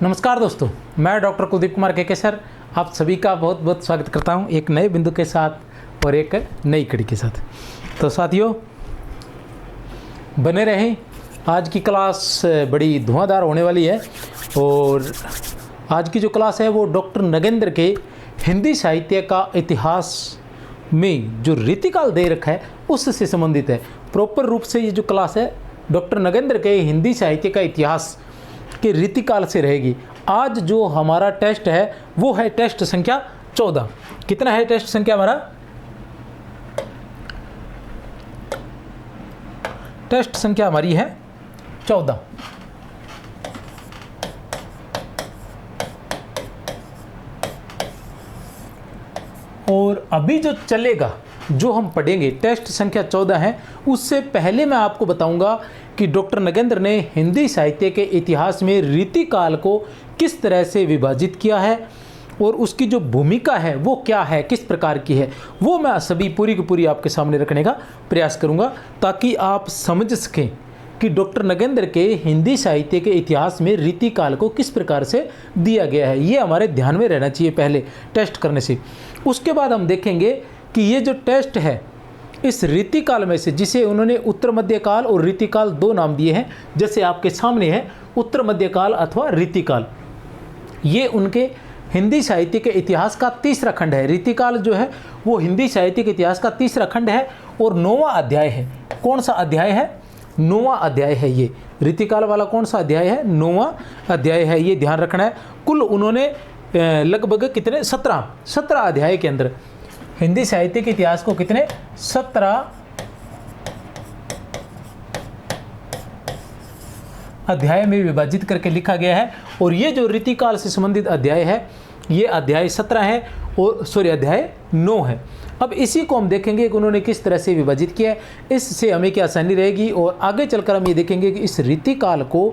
नमस्कार दोस्तों, मैं डॉक्टर कुलदीप कुमार के सर आप सभी का बहुत बहुत स्वागत करता हूं एक नए बिंदु के साथ और एक नई कड़ी के साथ। तो साथियों बने रहें, आज की क्लास बड़ी धुआंधार होने वाली है और आज की जो क्लास है वो डॉक्टर नगेंद्र के हिंदी साहित्य का इतिहास में जो रीतिकाल दे रखा है उससे संबंधित है। प्रॉपर रूप से ये जो क्लास है डॉक्टर नगेंद्र के हिंदी साहित्य का इतिहास के रीतिकाल से रहेगी। आज जो हमारा टेस्ट है वो है टेस्ट संख्या 14। कितना है टेस्ट संख्या हमारा? टेस्ट संख्या हमारी है 14। और अभी जो चलेगा, जो हम पढ़ेंगे टेस्ट संख्या 14 है, उससे पहले मैं आपको बताऊंगा कि डॉक्टर नगेंद्र ने हिंदी साहित्य के इतिहास में रीतिकाल को किस तरह से विभाजित किया है और उसकी जो भूमिका है वो क्या है, किस प्रकार की है, वो मैं सभी पूरी की पूरी आपके सामने रखने का प्रयास करूंगा ताकि आप समझ सकें कि डॉक्टर नगेंद्र के हिंदी साहित्य के इतिहास में रीतिकाल को किस प्रकार से दिया गया है। ये हमारे ध्यान में रहना चाहिए पहले टेस्ट करने से। उसके बाद हम देखेंगे कि ये जो टेस्ट है इस रीतिकाल में से, जिसे उन्होंने उत्तर मध्यकाल और रीतिकाल दो नाम दिए हैं, जैसे आपके सामने है उत्तर मध्यकाल अथवा रीतिकाल, ये उनके हिंदी साहित्य के इतिहास का तीसरा खंड है। रीतिकाल जो है वो हिंदी साहित्य के इतिहास का तीसरा खंड है और 9वां अध्याय है। कौन सा अध्याय है? 9वां अध्याय है। ये रीतिकाल वाला कौन सा अध्याय है? 9वां अध्याय है। ये ध्यान रखना है। कुल उन्होंने लगभग कितने 17 अध्याय के अंदर हिंदी साहित्य के इतिहास को कितने 17 अध्याय में विभाजित करके लिखा गया है। और ये जो रीतिकाल से संबंधित अध्याय है ये अध्याय 17 है और अध्याय 9 है। अब इसी को हम देखेंगे कि उन्होंने किस तरह से विभाजित किया है, इससे हमें क्या आसानी रहेगी। और आगे चलकर हम ये देखेंगे कि इस रीतिकाल को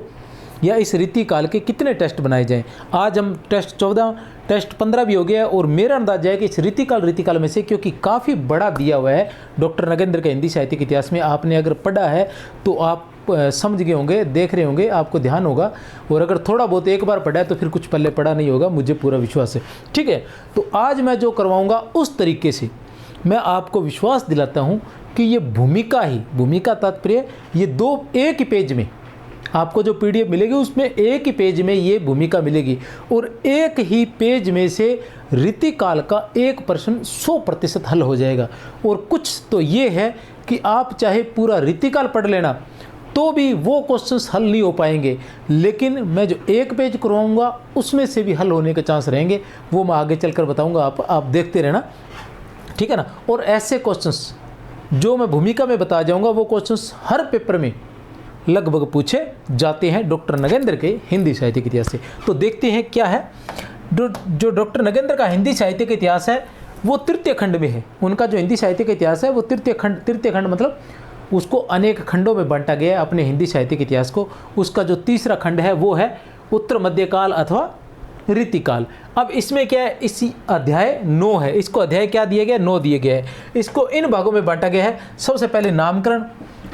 या इस रीतिकाल के कितने टेस्ट बनाए जाएं। आज हम टेस्ट 14, टेस्ट 15 भी हो गया है और मेरा अंदाजा है कि इस रीतिकाल में से, क्योंकि काफ़ी बड़ा दिया हुआ है डॉक्टर नगेंद्र के हिंदी साहित्य के इतिहास में, आपने अगर पढ़ा है तो आप समझ गए होंगे, देख रहे होंगे, आपको ध्यान होगा। और अगर थोड़ा बहुत एक बार पढ़ा है तो फिर कुछ पल्ले पढ़ा नहीं होगा, मुझे पूरा विश्वास है। ठीक है, तो आज मैं जो करवाऊँगा उस तरीके से मैं आपको विश्वास दिलाता हूँ कि ये भूमिका तात्पर्य ये एक ही पेज में आपको जो PDF मिलेगी उसमें एक ही पेज में ये भूमिका मिलेगी और एक ही पेज में से रीतिकाल का एक प्रश्न 100% हल हो जाएगा। और कुछ तो ये है कि आप चाहे पूरा रीतिकाल पढ़ लेना तो भी वो क्वेश्चंस हल नहीं हो पाएंगे, लेकिन मैं जो एक पेज करवाऊंगा उसमें से भी हल होने के चांस रहेंगे। वो मैं आगे चलकर बताऊंगा, आप देखते रहना, ठीक है ना। और ऐसे क्वेश्चंस जो मैं भूमिका में बता जाऊंगा वो क्वेश्चंस हर पेपर में लगभग पूछे जाते हैं डॉक्टर नगेंद्र के हिंदी साहित्य के इतिहास से। तो देखते हैं क्या है। जो डॉक्टर नगेंद्र का हिंदी साहित्य का इतिहास है वो तृतीय खंड में है। उनका जो हिंदी साहित्य का इतिहास है वो तृतीय खंड मतलब उसको अनेक खंडों में बांटा गया है अपने हिंदी साहित्य के इतिहास को। उसका जो तीसरा खंड है वो है उत्तर मध्यकाल अथवा रीतिकाल। अब इसमें क्या है, इसी अध्याय 9 है, इसको अध्याय क्या दिया गया? 9 दिए गए है। इसको इन भागों में बांटा गया है। सबसे पहले नामकरण,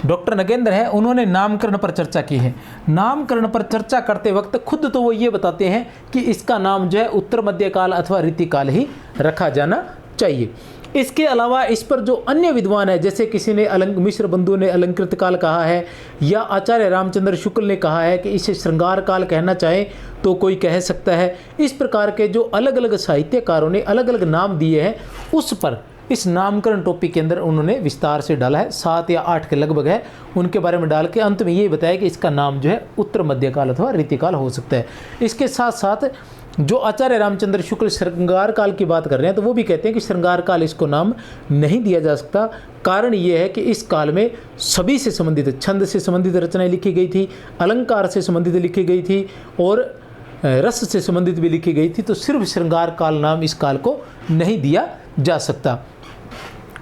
डॉक्टर नगेंद्र है उन्होंने नामकरण पर चर्चा की है। नामकरण पर चर्चा करते वक्त खुद तो वो ये बताते हैं कि इसका नाम जो है उत्तर मध्यकाल अथवा रीतिकाल ही रखा जाना चाहिए। इसके अलावा इस पर जो अन्य विद्वान है, जैसे किसी ने मिश्र बंधु ने अलंकृत काल कहा है या आचार्य रामचंद्र शुक्ल ने कहा है कि इसे श्रृंगार काल कहना चाहे तो कोई कह सकता है। इस प्रकार के जो अलग अलग साहित्यकारों ने अलग अलग नाम दिए हैं उस पर इस नामकरण टॉपिक के अंदर उन्होंने विस्तार से डाला है। 7 या 8 के लगभग है, उनके बारे में डाल के अंत में ये बताया कि इसका नाम जो है उत्तर मध्यकाल अथवा रीतिकाल हो सकता है। इसके साथ साथ जो आचार्य रामचंद्र शुक्ल श्रृंगार काल की बात कर रहे हैं तो वो भी कहते हैं कि श्रृंगार काल इसको नाम नहीं दिया जा सकता। कारण ये है कि इस काल में सभी से संबंधित, छंद से संबंधित रचनाएं लिखी गई थी, अलंकार से संबंधित लिखी गई थी और रस से संबंधित भी लिखी गई थी। तो सिर्फ श्रृंगार काल नाम इस काल को नहीं दिया जा सकता।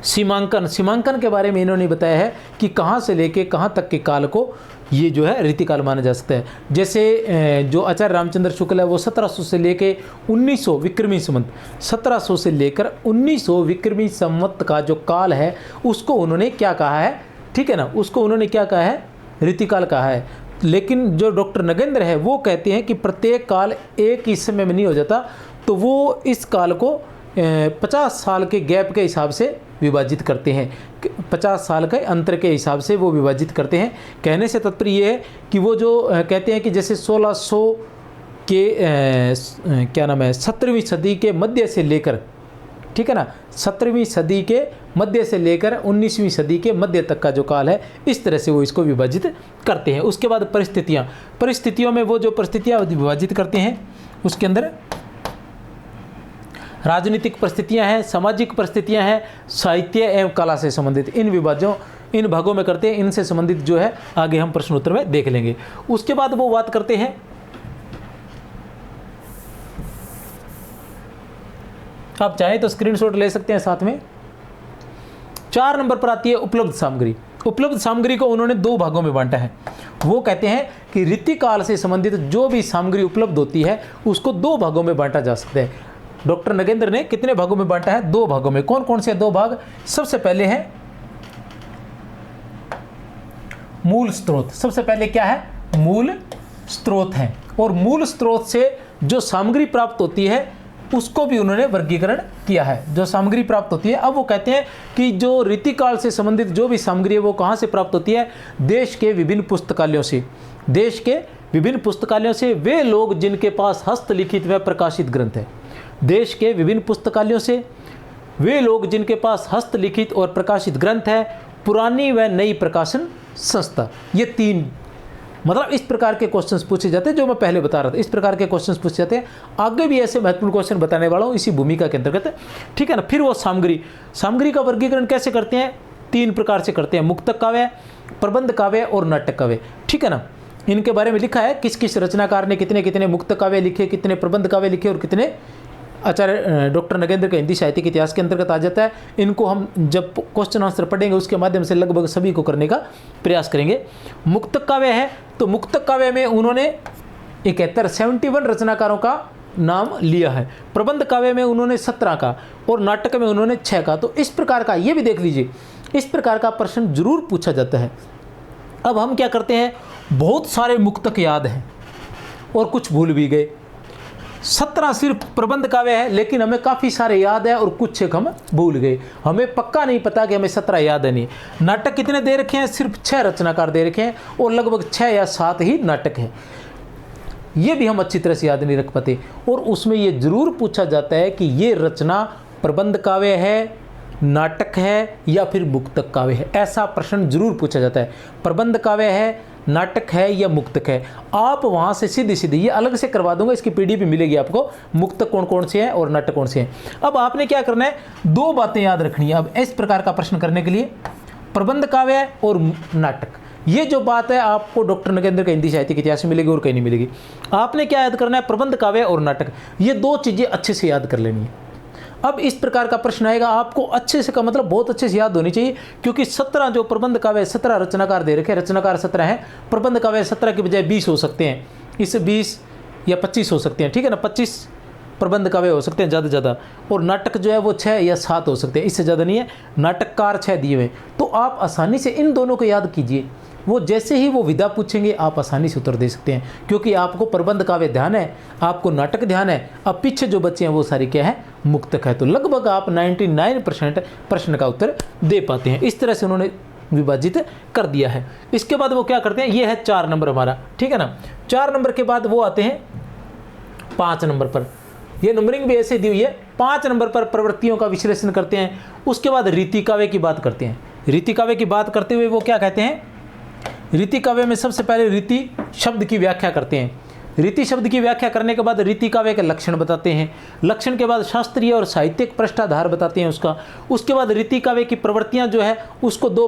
सीमांकन के बारे में इन्होंने बताया है कि कहाँ से लेके कहाँ तक के काल को ये जो है रीतिकाल माना जा सकता है। जैसे जो आचार्य रामचंद्र शुक्ल है वो 1700 से लेके 1900 विक्रमी संवत 1700 से लेकर 1900 विक्रमी संवत का जो काल है उसको उन्होंने क्या कहा है, ठीक है ना, उसको उन्होंने क्या कहा है, रीतिकाल कहा है। लेकिन जो डॉक्टर नगेंद्र है वो कहते हैं कि प्रत्येक काल एक ही समय में नहीं हो जाता, तो वो इस काल को 50 साल के गैप के हिसाब से विभाजित करते हैं, 50 साल के अंतर के हिसाब से वो विभाजित करते हैं। कहने से तात्पर्य ये है कि वो जो कहते हैं कि जैसे 1600 के क्या नाम है 17वीं सदी के मध्य से लेकर, ठीक है ना, 17वीं सदी के मध्य से लेकर 19वीं सदी के मध्य तक का जो काल है, इस तरह से वो इसको विभाजित करते हैं। उसके बाद परिस्थितियों में वो जो परिस्थितियाँ विभाजित करते हैं उसके अंदर राजनीतिक परिस्थितियां हैं, सामाजिक परिस्थितियां हैं, साहित्य एवं कला से संबंधित इन भागों में करते हैं। इनसे संबंधित जो है आगे हम प्रश्नोत्तर में देख लेंगे। उसके बाद वो बात करते हैं, आप चाहें तो स्क्रीनशॉट ले सकते हैं साथ में। 4 नंबर पर आती है उपलब्ध सामग्री। उपलब्ध सामग्री को उन्होंने 2 भागों में बांटा है। वो कहते हैं कि ऋतुकाल से संबंधित जो भी सामग्री उपलब्ध होती है उसको 2 भागों में बांटा जा सकता है। डॉक्टर नगेंद्र ने कितने भागों में बांटा है? 2 भागों में। कौन कौन से 2 भाग? सबसे पहले है मूल स्रोत। सबसे पहले क्या है? मूल स्रोत है, और मूल स्रोत से जो सामग्री प्राप्त होती है उसको भी उन्होंने वर्गीकरण किया है। जो सामग्री प्राप्त होती है, अब वो कहते हैं कि जो ऋतुकाल से संबंधित जो भी सामग्री है वो कहाँ से प्राप्त होती है? देश के विभिन्न पुस्तकालयों से। देश के विभिन्न पुस्तकालयों से वे लोग जिनके पास हस्तलिखित व प्रकाशित ग्रंथ है। देश के विभिन्न पुस्तकालयों से वे लोग जिनके पास हस्तलिखित और प्रकाशित ग्रंथ है, पुरानी व नई प्रकाशन संस्था। ये 3 मतलब इस प्रकार के क्वेश्चंस पूछे जाते हैं जो मैं पहले बता रहा था। इस प्रकार के क्वेश्चंस पूछे जाते हैं। आगे भी ऐसे महत्वपूर्ण क्वेश्चन बताने वाला हूँ इसी भूमिका के अंतर्गत, ठीक है ना। फिर वो सामग्री का वर्गीकरण कैसे करते हैं? 3 प्रकार से करते हैं, मुक्तक काव्य, प्रबंध काव्य और नाटक काव्य, ठीक है ना। इनके बारे में लिखा है किस किस रचनाकार ने कितने कितने मुक्तक काव्य लिखे, कितने प्रबंध काव्य लिखे और कितने आचार्य डॉक्टर नगेंद्र का हिंदी साहित्य के इतिहास के अंतर्गत आ जाता है। इनको हम जब क्वेश्चन आंसर पढ़ेंगे उसके माध्यम से लगभग सभी को करने का प्रयास करेंगे। मुक्तक काव्य है तो मुक्तक काव्य में उन्होंने 71 रचनाकारों का नाम लिया है। प्रबंध काव्य में उन्होंने 17 का और नाटक में उन्होंने 6 का। तो इस प्रकार का, ये भी देख लीजिए, इस प्रकार का प्रश्न जरूर पूछा जाता है। अब हम क्या करते हैं, बहुत सारे मुक्तक याद हैं और कुछ भूल भी गए। 17 सिर्फ प्रबंध काव्य है, लेकिन हमें काफ़ी सारे याद है और कुछ एक हम भूल गए। हमें पक्का नहीं पता कि हमें 17 याद है नहीं। नाटक कितने दे रखे हैं? सिर्फ 6 रचनाकार दे रखे हैं और लगभग 6 या 7 ही नाटक हैं। ये भी हम अच्छी तरह से याद नहीं रख पाते। और उसमें ये जरूर पूछा जाता है कि ये रचना प्रबंध काव्य है, नाटक है या फिर मुक्तक काव्य है। ऐसा प्रश्न जरूर पूछा जाता है। प्रबंध काव्य है, नाटक है या मुक्तक है। आप वहाँ से सीधी ये अलग से करवा दूंगा, इसकी पीडीएफ भी मिलेगी आपको, मुक्तक कौन कौन से हैं और नाटक कौन से हैं। अब आपने क्या करना है, 2 बातें याद रखनी है। अब इस प्रकार का प्रश्न करने के लिए प्रबंध काव्य और नाटक, ये जो बात है आपको डॉक्टर नगेंद्र का हिंदी साहित्य के इतिहास में मिलेगी और कहीं नहीं मिलेगी। आपने क्या याद करना है? प्रबंध काव्य और नाटक, ये 2 चीज़ें अच्छे से याद कर लेनी है। अब इस प्रकार का प्रश्न आएगा, आपको अच्छे से का मतलब बहुत अच्छे से याद होनी चाहिए, क्योंकि 17 जो प्रबंध काव्य 17 रचनाकार दे रखे, रचनाकार 17 हैं, प्रबंध काव्य 17 की बजाय 20 हो सकते हैं, इस 20 या 25 हो सकते हैं, ठीक है ना। 25 प्रबंध काव्य हो सकते हैं ज़्यादा से ज़्यादा, और नाटक जो है वो 6 या 7 हो सकते हैं, इससे ज़्यादा नहीं है। नाटककार 6 दिए हुए, तो आप आसानी से इन दोनों को याद कीजिए। वो जैसे ही वो विधा पूछेंगे आप आसानी से उत्तर दे सकते हैं, क्योंकि आपको प्रबंध काव्य ध्यान है, आपको नाटक ध्यान है। अब पीछे जो बच्चे हैं वो सारी क्या है? मुक्तक है। तो लगभग आप 99% प्रश्न का उत्तर दे पाते हैं। इस तरह से उन्होंने विभाजित कर दिया है। इसके बाद वो क्या करते हैं, ये है 4 नंबर हमारा, ठीक है ना। 4 नंबर के बाद वो आते हैं 5 नंबर पर। ये नंबरिंग भी ऐसे दी हुई है। 5 नंबर पर प्रवृत्तियों का विश्लेषण करते हैं। उसके बाद रीति काव्य की बात करते हैं। रीति काव्य की बात करते हुए वो क्या कहते हैं, रीति काव्य में सबसे पहले रीति शब्द की व्याख्या करते हैं। रीति शब्द की व्याख्या करने के बाद रीति काव्य के लक्षण बताते हैं। लक्षण के बाद शास्त्रीय और साहित्यिक पृष्ठाधार बताते हैं उसका। उसके बाद रीति काव्य की प्रवृत्तियां जो है उसको 2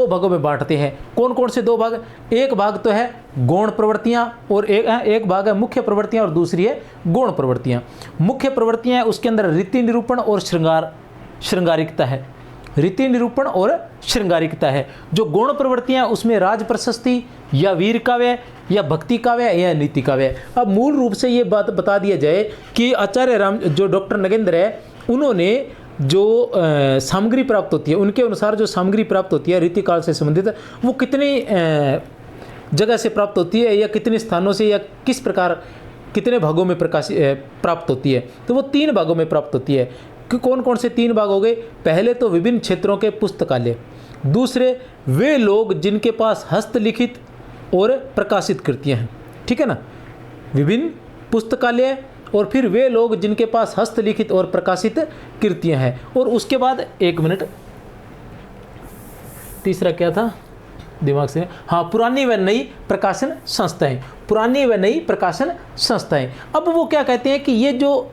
भागों में बांटते हैं। कौन कौन से 2 भाग? एक भाग तो है गौण प्रवृत्तियां और एक भाग है मुख्य प्रवृत्तियां और दूसरी है गौण प्रवृत्तियां। मुख्य प्रवृत्तियां है उसके अंदर रीति निरूपण और श्रृंगारिकता है। रीति निरूपण और श्रृंगारिकता है। जो गौण प्रवृत्तियां उसमें राज प्रशस्ति या वीर काव्य या भक्ति काव्य या नीति काव्य। अब मूल रूप से ये बात बता दिया जाए कि आचार्य राम जो डॉक्टर नगेंद्र है उन्होंने जो सामग्री प्राप्त होती है, उनके अनुसार जो सामग्री प्राप्त होती है रीतिकाल से संबंधित, वो कितनी जगह से प्राप्त होती है या कितने स्थानों से या किस प्रकार कितने भागों में प्राप्त होती है। तो वो 3 भागों में प्राप्त होती है। कि कौन कौन से 3 भाग हो गए? पहले तो विभिन्न क्षेत्रों के पुस्तकालय, दूसरे वे लोग जिनके पास हस्तलिखित और प्रकाशित कृतियाँ हैं, ठीक है ना, विभिन्न पुस्तकालय, और फिर वे लोग जिनके पास हस्तलिखित और प्रकाशित कृतियाँ हैं, और उसके बाद 1 मिनट, तीसरा क्या था दिमाग से, हाँ, पुरानी व नई प्रकाशन संस्थाएं, पुरानी व नई प्रकाशन संस्थाएं। अब वो क्या कहते हैं कि ये जो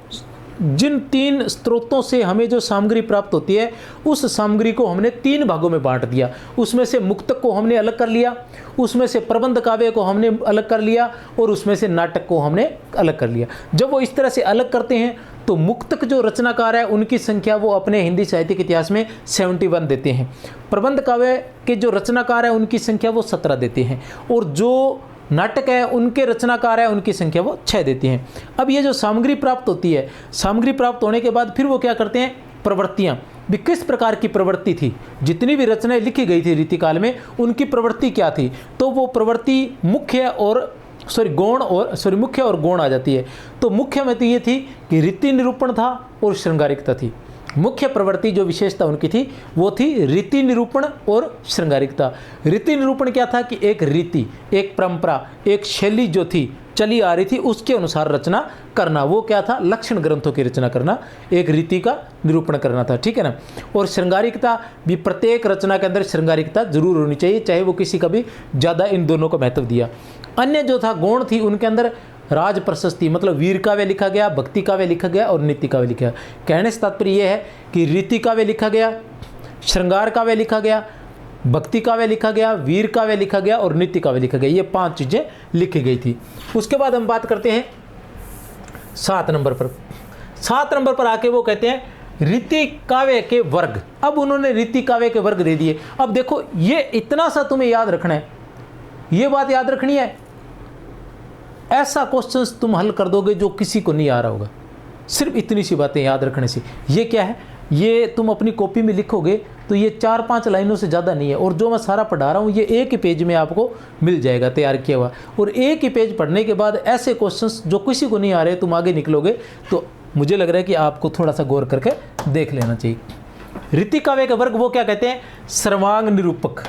जिन 3 स्रोतों से हमें जो सामग्री प्राप्त होती है, उस सामग्री को हमने 3 भागों में बांट दिया। उसमें से मुक्तक को हमने अलग कर लिया, उसमें से प्रबंध काव्य को हमने अलग कर लिया, और उसमें से नाटक को हमने अलग कर लिया। जब वो इस तरह से अलग करते हैं तो मुक्तक जो रचनाकार है उनकी संख्या वो अपने हिंदी साहित्यिक इतिहास में 71 देते हैं। प्रबंध काव्य के जो रचनाकार है उनकी संख्या वो 17 देते हैं, और जो नाटक है उनके रचनाकार है उनकी संख्या वो 6 देती हैं। अब ये जो सामग्री प्राप्त होती है, सामग्री प्राप्त होने के बाद फिर वो क्या करते हैं, प्रवृत्तियाँ भी, किस प्रकार की प्रवृत्ति थी, जितनी भी रचनाएं लिखी गई थी रीतिकाल में उनकी प्रवृत्ति क्या थी, तो वो प्रवृत्ति मुख्य और मुख्य और गौण आ जाती है। तो मुख्य में तो ये थी कि रीति निरूपण था और श्रृंगारिकता थी। मुख्य प्रवृत्ति जो विशेषता उनकी थी वो थी रीति निरूपण और श्रृंगारिकता। रीति निरूपण क्या था कि एक रीति, एक परंपरा, एक शैली जो थी चली आ रही थी उसके अनुसार रचना करना, वो क्या था, लक्षण ग्रंथों की रचना करना, एक रीति का निरूपण करना था, ठीक है ना। और श्रृंगारिकता भी, प्रत्येक रचना के अंदर श्रृंगारिकता जरूर होनी चाहिए, चाहे वो किसी का भी ज़्यादा इन दोनों को महत्व दिया। अन्य जो था गौण थी, उनके अंदर राज प्रशस्ति, मतलब वीर काव्य लिखा गया, भक्ति काव्य लिखा गया और नीति काव्य लिखा गया। कहने से तात्पर्य यह है कि रीति काव्य लिखा गया, श्रृंगार काव्य लिखा गया, भक्ति काव्य लिखा गया, वीर काव्य लिखा गया और नीति काव्य लिखा गया। ये 5 चीज़ें लिखी गई थी। उसके बाद हम बात करते हैं 7 नंबर पर। 7 नंबर पर आके वो कहते हैं रीति काव्य के वर्ग। अब उन्होंने रीति काव्य के वर्ग दे दिए। अब देखो, ये इतना सा तुम्हें याद रखना है, ये बात याद रखनी है। ऐसा क्वेश्चंस तुम हल कर दोगे जो किसी को नहीं आ रहा होगा, सिर्फ इतनी सी बातें याद रखने से। ये क्या है, ये तुम अपनी कॉपी में लिखोगे तो ये 4-5 लाइनों से ज़्यादा नहीं है, और जो मैं सारा पढ़ा रहा हूँ ये एक ही पेज में आपको मिल जाएगा तैयार किया हुआ। और एक ही पेज पढ़ने के बाद ऐसे क्वेश्चंस जो किसी को नहीं आ रहे, तुम आगे निकलोगे तो मुझे लग रहा है कि आपको थोड़ा सा गौर करके देख लेना चाहिए। रीति काव्य का वर्ग वो क्या कहते हैं, सर्वांग निरूपक।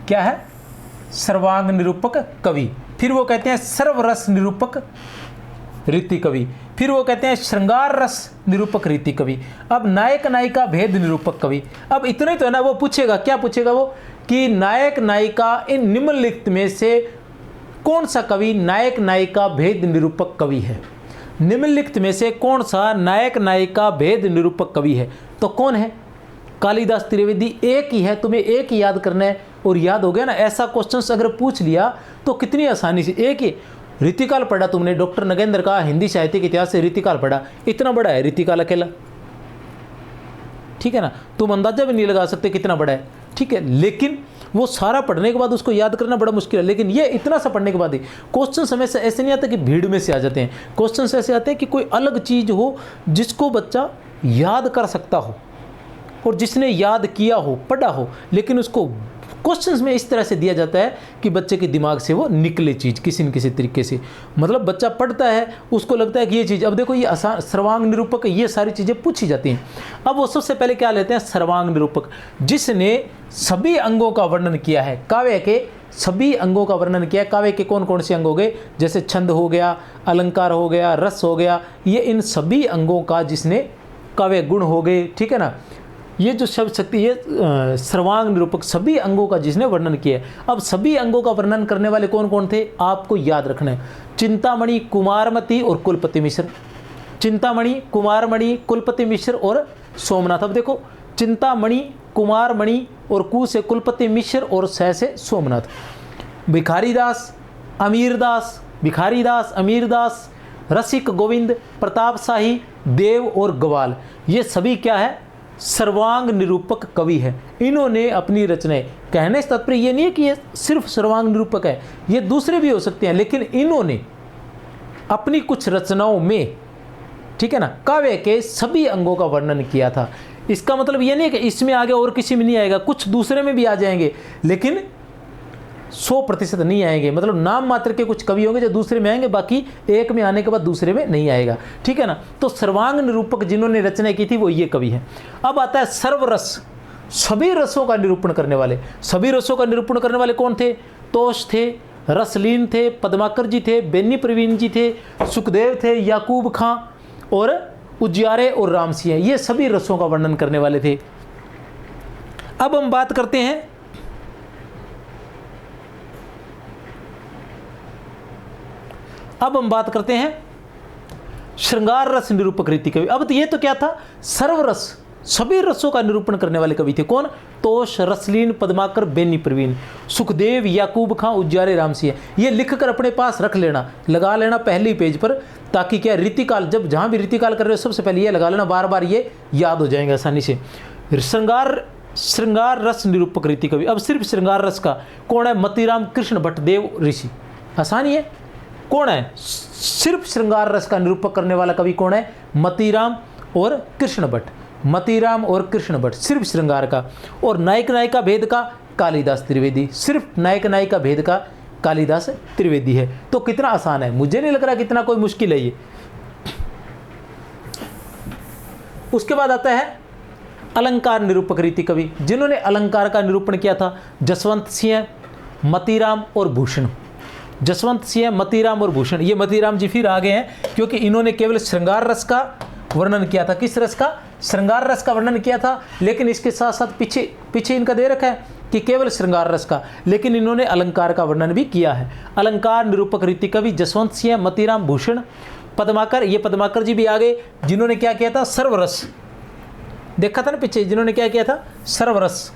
क्या है, सर्वांग निरूपक कवि। फिर वो कहते हैं सर्वरस निरूपक रीति कवि। फिर वो कहते हैं श्रृंगार रस निरूपक रीति कवि। अब नायक नायिका भेद निरूपक कवि। अब इतना ही तो है ना, वो पूछेगा, क्या पूछेगा वो, कि नायक नायिका इन निम्नलिखित में से कौन सा कवि नायक नायिका भेद निरूपक कवि है। निम्नलिखित में से कौन सा नायक नायिका भेद निरूपक कवि है, तो कौन है, कालिदास त्रिवेदी। एक ही है, तुम्हें एक ही याद करना है और याद हो गया ना। ऐसा क्वेश्चन अगर पूछ लिया तो कितनी आसानी से, एक ही रीतिकाल पढ़ा तुमने, डॉक्टर नगेंद्र का हिंदी साहित्य के इतिहास से रीतिकाल पढ़ा, इतना बड़ा है रीतिकाल अकेला, ठीक है ना, तुम अंदाजा भी नहीं लगा सकते कितना बड़ा है, ठीक है। लेकिन वो सारा पढ़ने के बाद उसको याद करना बड़ा मुश्किल है। लेकिन ये इतना सा पढ़ने के बाद ही क्वेश्चन हमेशा ऐसे नहीं आता कि भीड़ में से आ जाते हैं, क्वेश्चन ऐसे आते हैं कि कोई अलग चीज़ हो जिसको बच्चा याद कर सकता हो और जिसने याद किया हो, पढ़ा हो, लेकिन उसको क्वेश्चंस में इस तरह से दिया जाता है कि बच्चे के दिमाग से वो निकले चीज़ किसी न किसी तरीके से। मतलब बच्चा पढ़ता है, उसको लगता है कि ये चीज़, अब देखो ये आसान, सर्वांग निरूपक, ये सारी चीज़ें पूछी जाती हैं। अब वो सबसे पहले क्या लेते हैं, सर्वांग निरूपक, जिसने सभी अंगों का वर्णन किया है, काव्य के सभी अंगों का वर्णन किया है। काव्य के कौन कौन से अंग हो गए, जैसे छंद हो गया, अलंकार हो गया, रस हो गया, ये इन सभी अंगों का जिसने, काव्य गुण हो गए, ठीक है ना, ये जो शब्द शक्ति, ये सर्वांग निरूपक, सभी अंगों का जिसने वर्णन किया है। अब सभी अंगों का वर्णन करने वाले कौन कौन थे, आपको याद रखना है, चिंतामणि, कुमारमती और कुलपति मिश्र। चिंतामणि, कुमारमणि, कुलपति मिश्र और सोमनाथ। अब देखो, चिंतामणि, कुमारमणि और कु से कुलपति मिश्र और स से सोमनाथ। भिखारीदास, अमीरदास, भिखारीदास, अमीरदास, रसिक गोविंद, प्रताप शाही, देव और ग्वाल, ये सभी क्या है, सर्वांग निरूपक कवि है। इन्होंने अपनी रचनाएं, कहने से तात्पर्य ये नहीं है कि ये सिर्फ सर्वांग निरूपक है, ये दूसरे भी हो सकते हैं, लेकिन इन्होंने अपनी कुछ रचनाओं में ठीक है ना, काव्य के सभी अंगों का वर्णन किया था। इसका मतलब ये नहीं कि इसमें आगे और किसी में नहीं आएगा, कुछ दूसरे में भी आ जाएंगे, लेकिन 100% नहीं आएंगे। मतलब नाम मात्र के कुछ कवि होंगे जो दूसरे में आएंगे, बाकी एक में आने के बाद दूसरे में नहीं आएगा, ठीक है ना। तो सर्वांग निरूपक जिन्होंने रचना की थी वो ये कवि हैं। अब आता है सर्वरस, सभी रसों का निरूपण करने वाले। सभी रसों का निरूपण करने वाले कौन थे? तोष थे, रसलीन थे, पद्माकर जी थे, बेनी प्रवीण जी थे, सुखदेव थे, याकूब खां और उजियारे और रामसिंह, ये सभी रसों का वर्णन करने वाले थे। अब हम बात करते हैं श्रृंगार रस निरूपक रीति कवि। अब तो ये तो क्या था? सर्वरस, सभी रसों का निरूपण करने वाले कवि थे। कौन? तोष, रसलीन, पद्माकर, बेनी प्रवीण, सुखदेव, याकूब खां, उजियारे, रामसिंह। ये लिखकर अपने पास रख लेना, लगा लेना पहले पेज पर, ताकि क्या रीतिकाल, जब जहां भी रीतिकाल कर रहे हो सबसे पहले ये लगा लेना, बार बार ये याद हो जाएंगे आसानी से। श्रृंगार रस निरूपक रीति कवि। अब सिर्फ श्रृंगार रस का कौन है? मतीराम कृष्ण भट्टदेव ऋषि। आसानी है, कौन है? सिर्फ श्रृंगार रस का निरूपक करने वाला कवि कौन है? मतीराम और कृष्ण भट्ट। मतीराम और कृष्ण भट्ट, सिर्फ श्रृंगार का। और नायक नायिका भेद का कालिदास त्रिवेदी, सिर्फ नायक नायिका भेद का कालिदास त्रिवेदी है। तो कितना आसान है, मुझे नहीं लग रहा कितना कोई मुश्किल है ये। उसके बाद आता है अलंकार निरूपक रीति कवि। जिन्होंने अलंकार का निरूपण किया था जसवंत सिंह, मतीराम और भूषण। जसवंत सिंह, मतीराम और भूषण। ये मतीराम जी फिर आ गए हैं, क्योंकि इन्होंने केवल श्रृंगार रस का वर्णन किया था। किस रस का? श्रृंगार रस का वर्णन किया था, लेकिन इसके साथ साथ पीछे इनका दे रखा है कि केवल श्रृंगार रस का, लेकिन इन्होंने अलंकार का वर्णन भी किया है। अलंकार निरूपक रीति कवि जसवंत सिंह, मतीराम, भूषण, पद्माकर। ये पद्माकर जी भी आ गए, जिन्होंने क्या किया था? सर्वरस। देखा था ना पीछे, जिन्होंने क्या किया था? सर्वरस।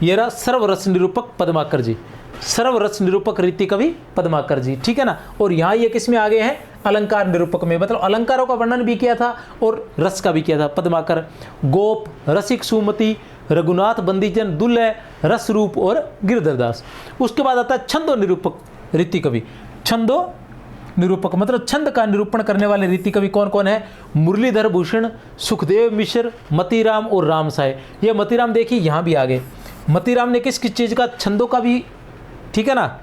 ये रहा सर्वरस निरूपक पद्माकर जी, सर्वरस निरूपक रीति कवि पद्माकर जी, ठीक है ना। और यहाँ ये किस में आ गए हैं? अलंकार निरूपक में, मतलब अलंकारों का वर्णन भी किया था और रस का भी किया था पद्माकर। गोप, रसिक सुमति, रघुनाथ बंदीजन, दुल्लय, रस रूप और गिरधरदास। उसके बाद आता है छंदो निरूपक रीति कवि। छंदो निरूपक मतलब छंद का निरूपण करने वाले रीति कवि कौन कौन है? मुरलीधर भूषण, सुखदेव मिश्र, मतीराम और रामसाय। ये मतीराम देखिए यहाँ भी आ गए। मतीराम ने किस किस चीज़ का? छंदों का भी, ठीक है ना,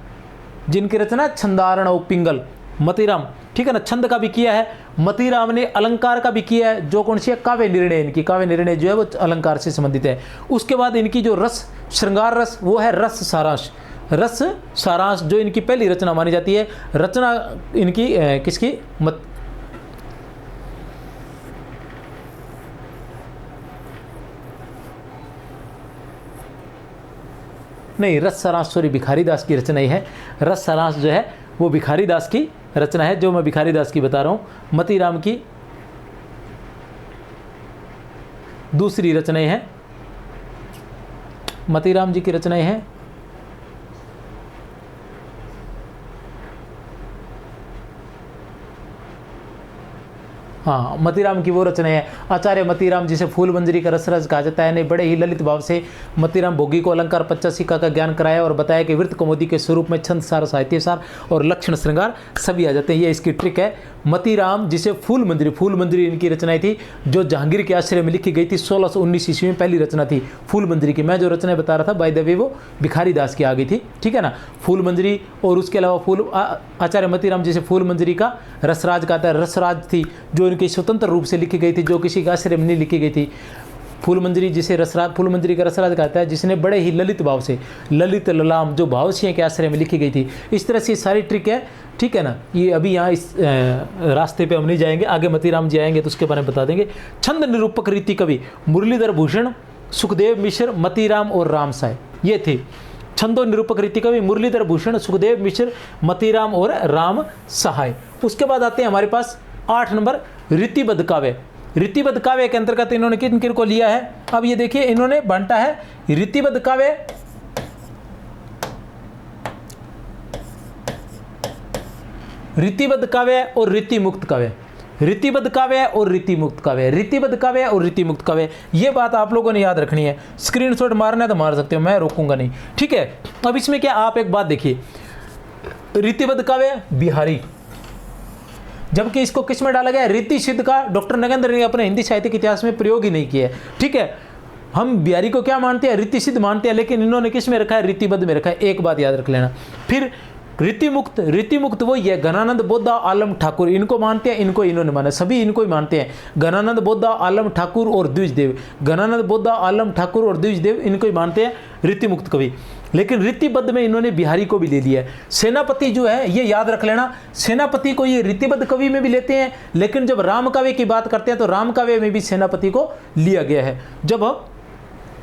जिनकी रचना छंदारण और पिंगल, मतीराम, ठीक है ना, छंद का भी किया है। मतीराम ने अलंकार का भी किया है, जो कौन सी है? काव्य निर्णय। इनकी काव्य निर्णय जो है वो अलंकार से संबंधित है। उसके बाद इनकी जो रस, श्रृंगार रस, वो है रस सारांश। रस सारांश जो इनकी पहली रचना मानी जाती है। रचना इनकी किसकी? नहीं, रस सारांश सॉरी भिखारी दास की रचना ही है। रस सारांश जो है वो भिखारी दास की रचना है, जो मैं भिखारी दास की बता रहा हूँ। मतीराम की दूसरी रचनाएं हैं, मतीराम जी की रचनाएं हैं। हाँ, मतीराम की वो रचना है। आचार्य मतीराम जिसे फूल मंजरी का रसराज कहा जाता है, ने बड़े ही ललित भाव से मतीराम भोगी को अलंकार 85 का ज्ञान कराया और बताया कि वृत्त कौमुदी के स्वरूप में छंद सार, साहित्य सार और लक्षण श्रृंगार सभी आ जाते हैं। ये इसकी ट्रिक है। मतीराम जिसे फूल मंजरी इनकी रचनाएं थी, जो जहांगीर के आश्रय में लिखी गई थी। 1619 ईस्वी में पहली रचना थी फूल मंजरी की। मैं जो रचना बता रहा था बाय द वे वो भिखारी दास की आ गई थी, ठीक है ना, फूल मंजरी। और उसके अलावा आचार्य मतीराम जिसे फूल मंजरी का रसराज कहता है, रसराज थी जो इनकी स्वतंत्र रूप से लिखी गई थी, जो किसी के आश्रय में नहीं लिखी गई थी। फूल मंजरी जिसे रसराज, फूल मंजरी का रसराज कहता है, जिसने बड़े ही ललित भाव से, ललित ललाम, जो भावसिंह के आश्रय में लिखी गई थी। इस तरह से सारी ट्रिक है, ठीक है ना। ये अभी यहाँ इस रास्ते पे हम नहीं जाएंगे, आगे मतीराम जी आएंगे तो उसके बारे में बता देंगे। छंद निरूपक रीति कवि मुरलीधर भूषण, सुखदेव मिश्र, मतीराम और रामसाय, ये थे छंदो निरूपक रीति कवि। मुरलीधर भूषण, सुखदेव मिश्र, मतीराम और राम सहाय। उसके बाद आते हैं हमारे पास 8 नंबर रीतिबद्ध काव्य। रीतिबद्ध काव्य के अंतर्गत इन्होंने किन किन को लिया है? अब ये देखिए, इन्होंने बांटा है रीतिबद्ध काव्य, रीतिबद्ध काव्य और रीति मुक्त काव्य। रीतिबद्ध काव्य और रीति मुक्त काव्य, रीतिबद्ध काव्य और रीति मुक्त काव्य, ये बात आप लोगों ने याद रखनी है। स्क्रीनशॉट मारना है तो मार सकते हो, मैं रोकूंगा नहीं, ठीक है। अब इसमें क्या, आप एक बात देखिए, रीतिबद्ध काव्य बिहारी, जबकि इसको किस में डाला गया, रीति सिद्ध का डॉक्टर नगेंद्र ने अपने हिंदी साहित्य के इतिहास में प्रयोग ही नहीं किया है। ठीक है, हम बिहारी को क्या मानते हैं, रीति सिद्ध मानते हैं, लेकिन इन्होंने किस में रखा है, रीतिबद्ध में रखा है। एक बात याद रख लेना। फिर रीतिमुक्त वो ये घनानंद बोधा आलम ठाकुर, इनको मानते हैं, इनको इन्होंने माना, सभी इनको ही मानते हैं। घनानंद बोधा आलम ठाकुर और द्विजदेव, घनानंद बोधा आलम ठाकुर और द्विजदेव इनको ही मानते हैं रीतिमुक्त कवि। लेकिन रीतिबद्ध में इन्होंने बिहारी को भी ले लिया है। सेनापति जो है ये याद रख लेना, सेनापति को ये रीतिबद्ध कवि में भी लेते हैं, लेकिन जब राम काव्य की बात करते हैं तो राम काव्य में भी सेनापति को लिया गया है। जब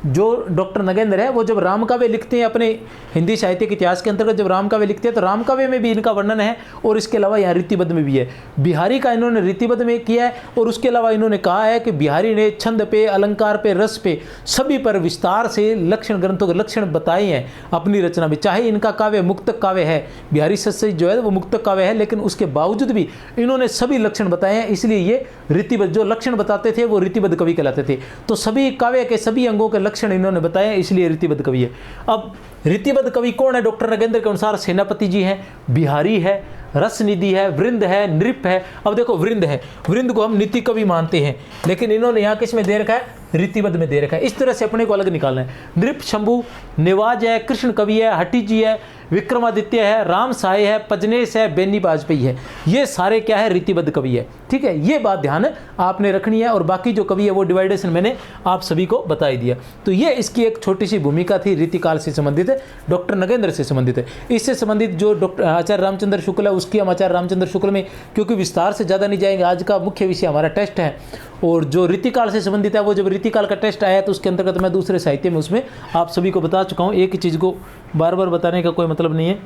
जो डॉक्टर नगेंद्र है वो जब राम काव्य लिखते हैं अपने हिंदी साहित्य के इतिहास के अंतर्गत, जब राम काव्य लिखते हैं तो राम काव्य में भी इनका वर्णन है और इसके अलावा यहाँ रीतिबद्ध में भी है। बिहारी का इन्होंने रीतिबद्ध में किया है और उसके अलावा इन्होंने कहा है कि बिहारी ने छंद पे, अलंकार पे, रस पे, सभी पर विस्तार से लक्षण, ग्रंथों के लक्षण बताए हैं अपनी रचना में। चाहे इनका काव्य मुक्तक काव्य है, बिहारी सत्सई जो है वो मुक्तक काव्य है, लेकिन उसके बावजूद भी इन्होंने सभी लक्षण बताए हैं, इसलिए ये रीतिबद्ध, जो लक्षण बताते थे वो रीतिबद्ध कवि कहलाते थे। तो सभी काव्य के सभी अंगों के लक्षण इन्होंने बताया, इसलिए रीतिबद्ध कवि है। अब रीतिबद्ध कवि कौन है डॉक्टर नगेंद्र के अनुसार, सेनापति जी हैं, बिहारी है, रसनिधि है, वृंद है, नृप है। अब देखो वृंद है, वृंद को हम नीति कवि मानते हैं, लेकिन इन्होंने यहाँ किस में दे रखा है, रीतिबद्ध में दे रखा है। इस तरह से अपने को अलग निकालना है। नृप शंभु, निवाज है, कृष्ण कवि है, हठी जी है, विक्रमादित्य है, राम साय है, पजनेश है, बेनी वाजपेयी है, ये सारे क्या है, रीतिबद्ध कवि है। ठीक है, ये बात ध्यान आपने रखनी है। और बाकी जो कवि है वो डिवाइडेशन मैंने आप सभी को बता ही दिया। तो ये इसकी एक छोटी सी भूमिका थी, रीतिकाल से संबंधित है, डॉक्टर नगेंद्र से संबंधित है। इससे संबंधित जो डॉक्टर आचार्य रामचंद्र शुक्ल है, उसकी हम आचार्य रामचंद्र शुक्ल में क्योंकि विस्तार से ज़्यादा नहीं जाएंगे, आज का मुख्य विषय हमारा टेस्ट है। और जो रीतिकाल से संबंधित है वो जब रीतिकाल का टेस्ट आया तो उसके अंतर्गत मैं दूसरे साहित्य में उसमें आप सभी को बता चुका हूँ, एक ही चीज़ को बार बार बताने का कोई मतलब नहीं है।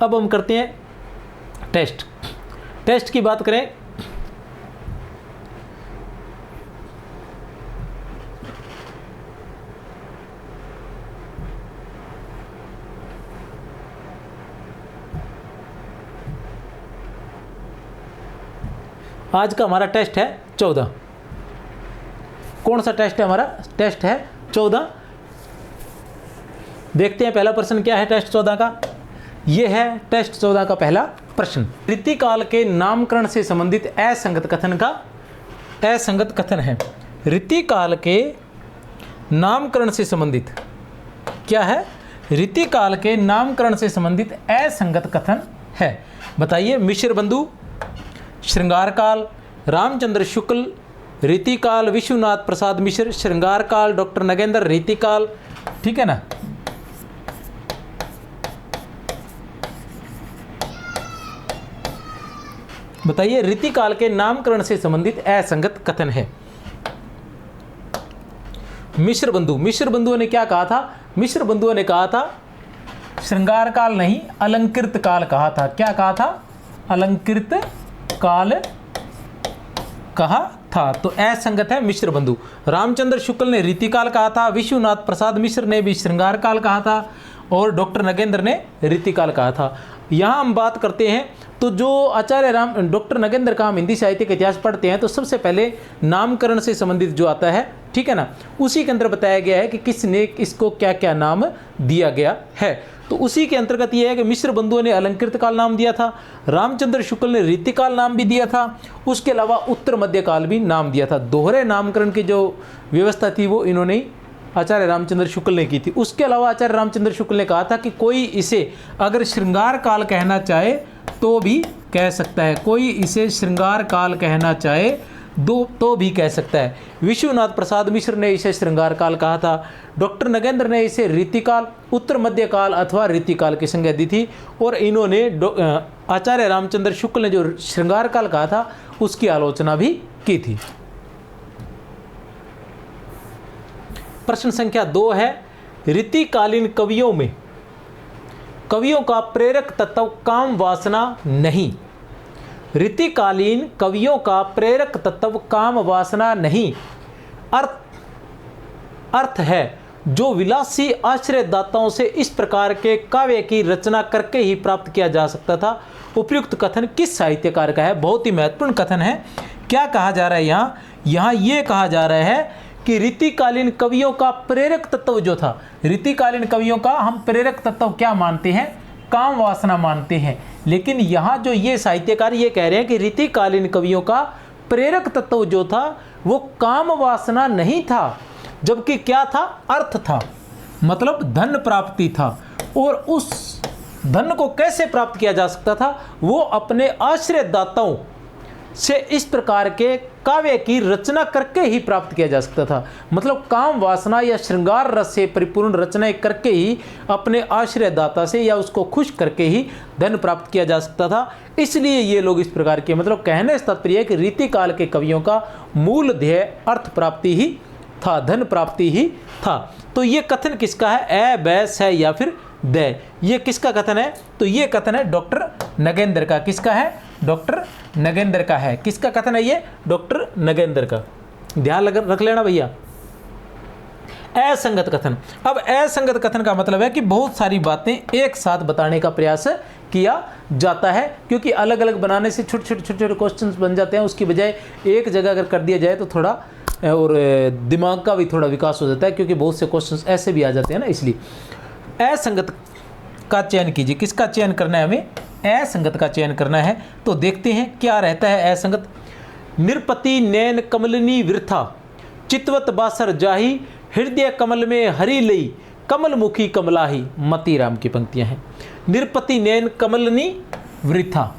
अब हम करते हैं टेस्ट। टेस्ट की बात करें, आज का हमारा टेस्ट है 14। कौन सा टेस्ट है हमारा, टेस्ट है 14। देखते हैं पहला प्रश्न क्या है टेस्ट 14 का। यह है टेस्ट 14 का पहला प्रश्न। रीतिकाल के नामकरण से संबंधित असंगत कथन का असंगत कथन है। रीतिकाल के नामकरण से संबंधित क्या है, रीतिकाल के नामकरण से संबंधित असंगत कथन है। बताइए, मिश्र बंधु, श्रृंगार काल, रामचंद्र शुक्ल, रीतिकाल विश्वनाथ प्रसाद मिश्र, श्रृंगार काल डॉक्टर नगेंद्र, रीतिकाल। ठीक है ना। बताइए, रीतिकाल के नामकरण से संबंधित असंगत कथन है। मिश्र बंधुओं ने क्या कहा था, मिश्र बंधुओं ने कहा था श्रृंगार काल नहीं, अलंकृत काल कहा था। क्या कहा था, अलंकृत काल कहा था। तो असंगत है मिश्र बंधु। रामचंद्र शुक्ल ने रीतिकाल कहा था, विश्वनाथ प्रसाद मिश्र ने भी श्रृंगार काल कहा था और डॉक्टर नगेंद्र ने रीतिकाल कहा था। यहाँ हम बात करते हैं तो जो आचार्य डॉक्टर नगेंद्र का हम हिंदी साहित्य का इतिहास पढ़ते हैं तो सबसे पहले नामकरण से संबंधित जो आता है, ठीक है ना, उसी के अंदर बताया गया है कि किसने इसको क्या क्या नाम दिया गया है। तो उसी के अंतर्गत ये है कि मिश्र बंधुओं ने अलंकृत काल नाम दिया था, रामचंद्र शुक्ल ने रीतिकाल नाम भी दिया था, उसके अलावा उत्तर मध्य काल भी नाम दिया था। दोहरे नामकरण की जो व्यवस्था थी वो इन्होंने आचार्य रामचंद्र शुक्ल ने की थी। उसके अलावा आचार्य रामचंद्र शुक्ल ने कहा था कि कोई इसे अगर श्रृंगार काल कहना चाहे तो भी कह सकता है, कोई इसे श्रृंगार काल कहना चाहे तो भी कह सकता है। विश्वनाथ प्रसाद मिश्र ने इसे श्रृंगार काल कहा था, डॉक्टर नगेंद्र ने इसे रीतिकाल, उत्तर मध्य काल अथवा रीतिकाल की संज्ञा दी थी और इन्होंने आचार्य रामचंद्र शुक्ल ने जो श्रृंगार काल कहा था उसकी आलोचना भी की थी। प्रश्न संख्या 2 है, रीतिकालीन कवियों में कवियों का प्रेरक तत्व काम वासना नहीं। रीतिकालीन कवियों का प्रेरक तत्व काम वासना नहीं, अर्थ है जो विलासी आश्रयदाताओं से इस प्रकार के काव्य की रचना करके ही प्राप्त किया जा सकता था। उपयुक्त कथन किस साहित्यकार का है? बहुत ही महत्वपूर्ण कथन है। क्या कहा जा रहा है यहाँ ये कहा जा रहा है कि रीतिकालीन कवियों का प्रेरक तत्व जो था, रीतिकालीन कवियों का हम प्रेरक तत्व क्या मानते हैं? काम वासना मानते हैं। लेकिन यहाँ जो ये साहित्यकार ये कह रहे हैं कि रीतिकालीन कवियों का प्रेरक तत्व जो था वो काम वासना नहीं था, जबकि क्या था, अर्थ था, मतलब धन प्राप्ति था। और उस धन को कैसे प्राप्त किया जा सकता था, वो अपने आश्रयदाताओं से इस प्रकार के काव्य की रचना करके ही प्राप्त किया जा सकता था। मतलब काम वासना या श्रृंगार रस से परिपूर्ण रचनाएं करके ही अपने आश्रयदाता से या उसको खुश करके ही धन प्राप्त किया जा सकता था। इसलिए ये लोग इस प्रकार के, मतलब कहने से तात्पर्य है कि रीतिकाल के कवियों का मूल ध्येय अर्थ प्राप्ति ही था, धन प्राप्ति ही था। तो ये कथन किसका है, ए बैस है या फिर दे, ये किसका कथन है, तो ये कथन है डॉक्टर नगेंद्र का। किसका है, डॉक्टर नगेंद्र का है। किसका कथन है ये, डॉक्टर नगेंद्र का। ध्यान रख लेना भैया। असंगत कथन। अब असंगत कथन का मतलब है कि बहुत सारी बातें एक साथ बताने का प्रयास किया जाता है, क्योंकि अलग अलग बनाने से छोटे छोटे क्वेश्चंस बन जाते हैं। उसकी बजाय एक जगह अगर कर दिया जाए तो थोड़ा और दिमाग का भी थोड़ा विकास हो जाता है, क्योंकि बहुत से क्वेश्चंस ऐसे भी आ जाते हैं ना। इसलिए असंगत का चयन कीजिए। किसका चयन करना है, हमें असंगत का चयन करना है। तो देखते हैं क्या रहता है असंगत। निरपति नैन कमलनी वृथा, चितवत बासर जाही, हृदय कमल में हरि लई, कमल मुखी कमलाही। मतीराम की पंक्तियां हैं। निरपति नैन कमलनी वृथा,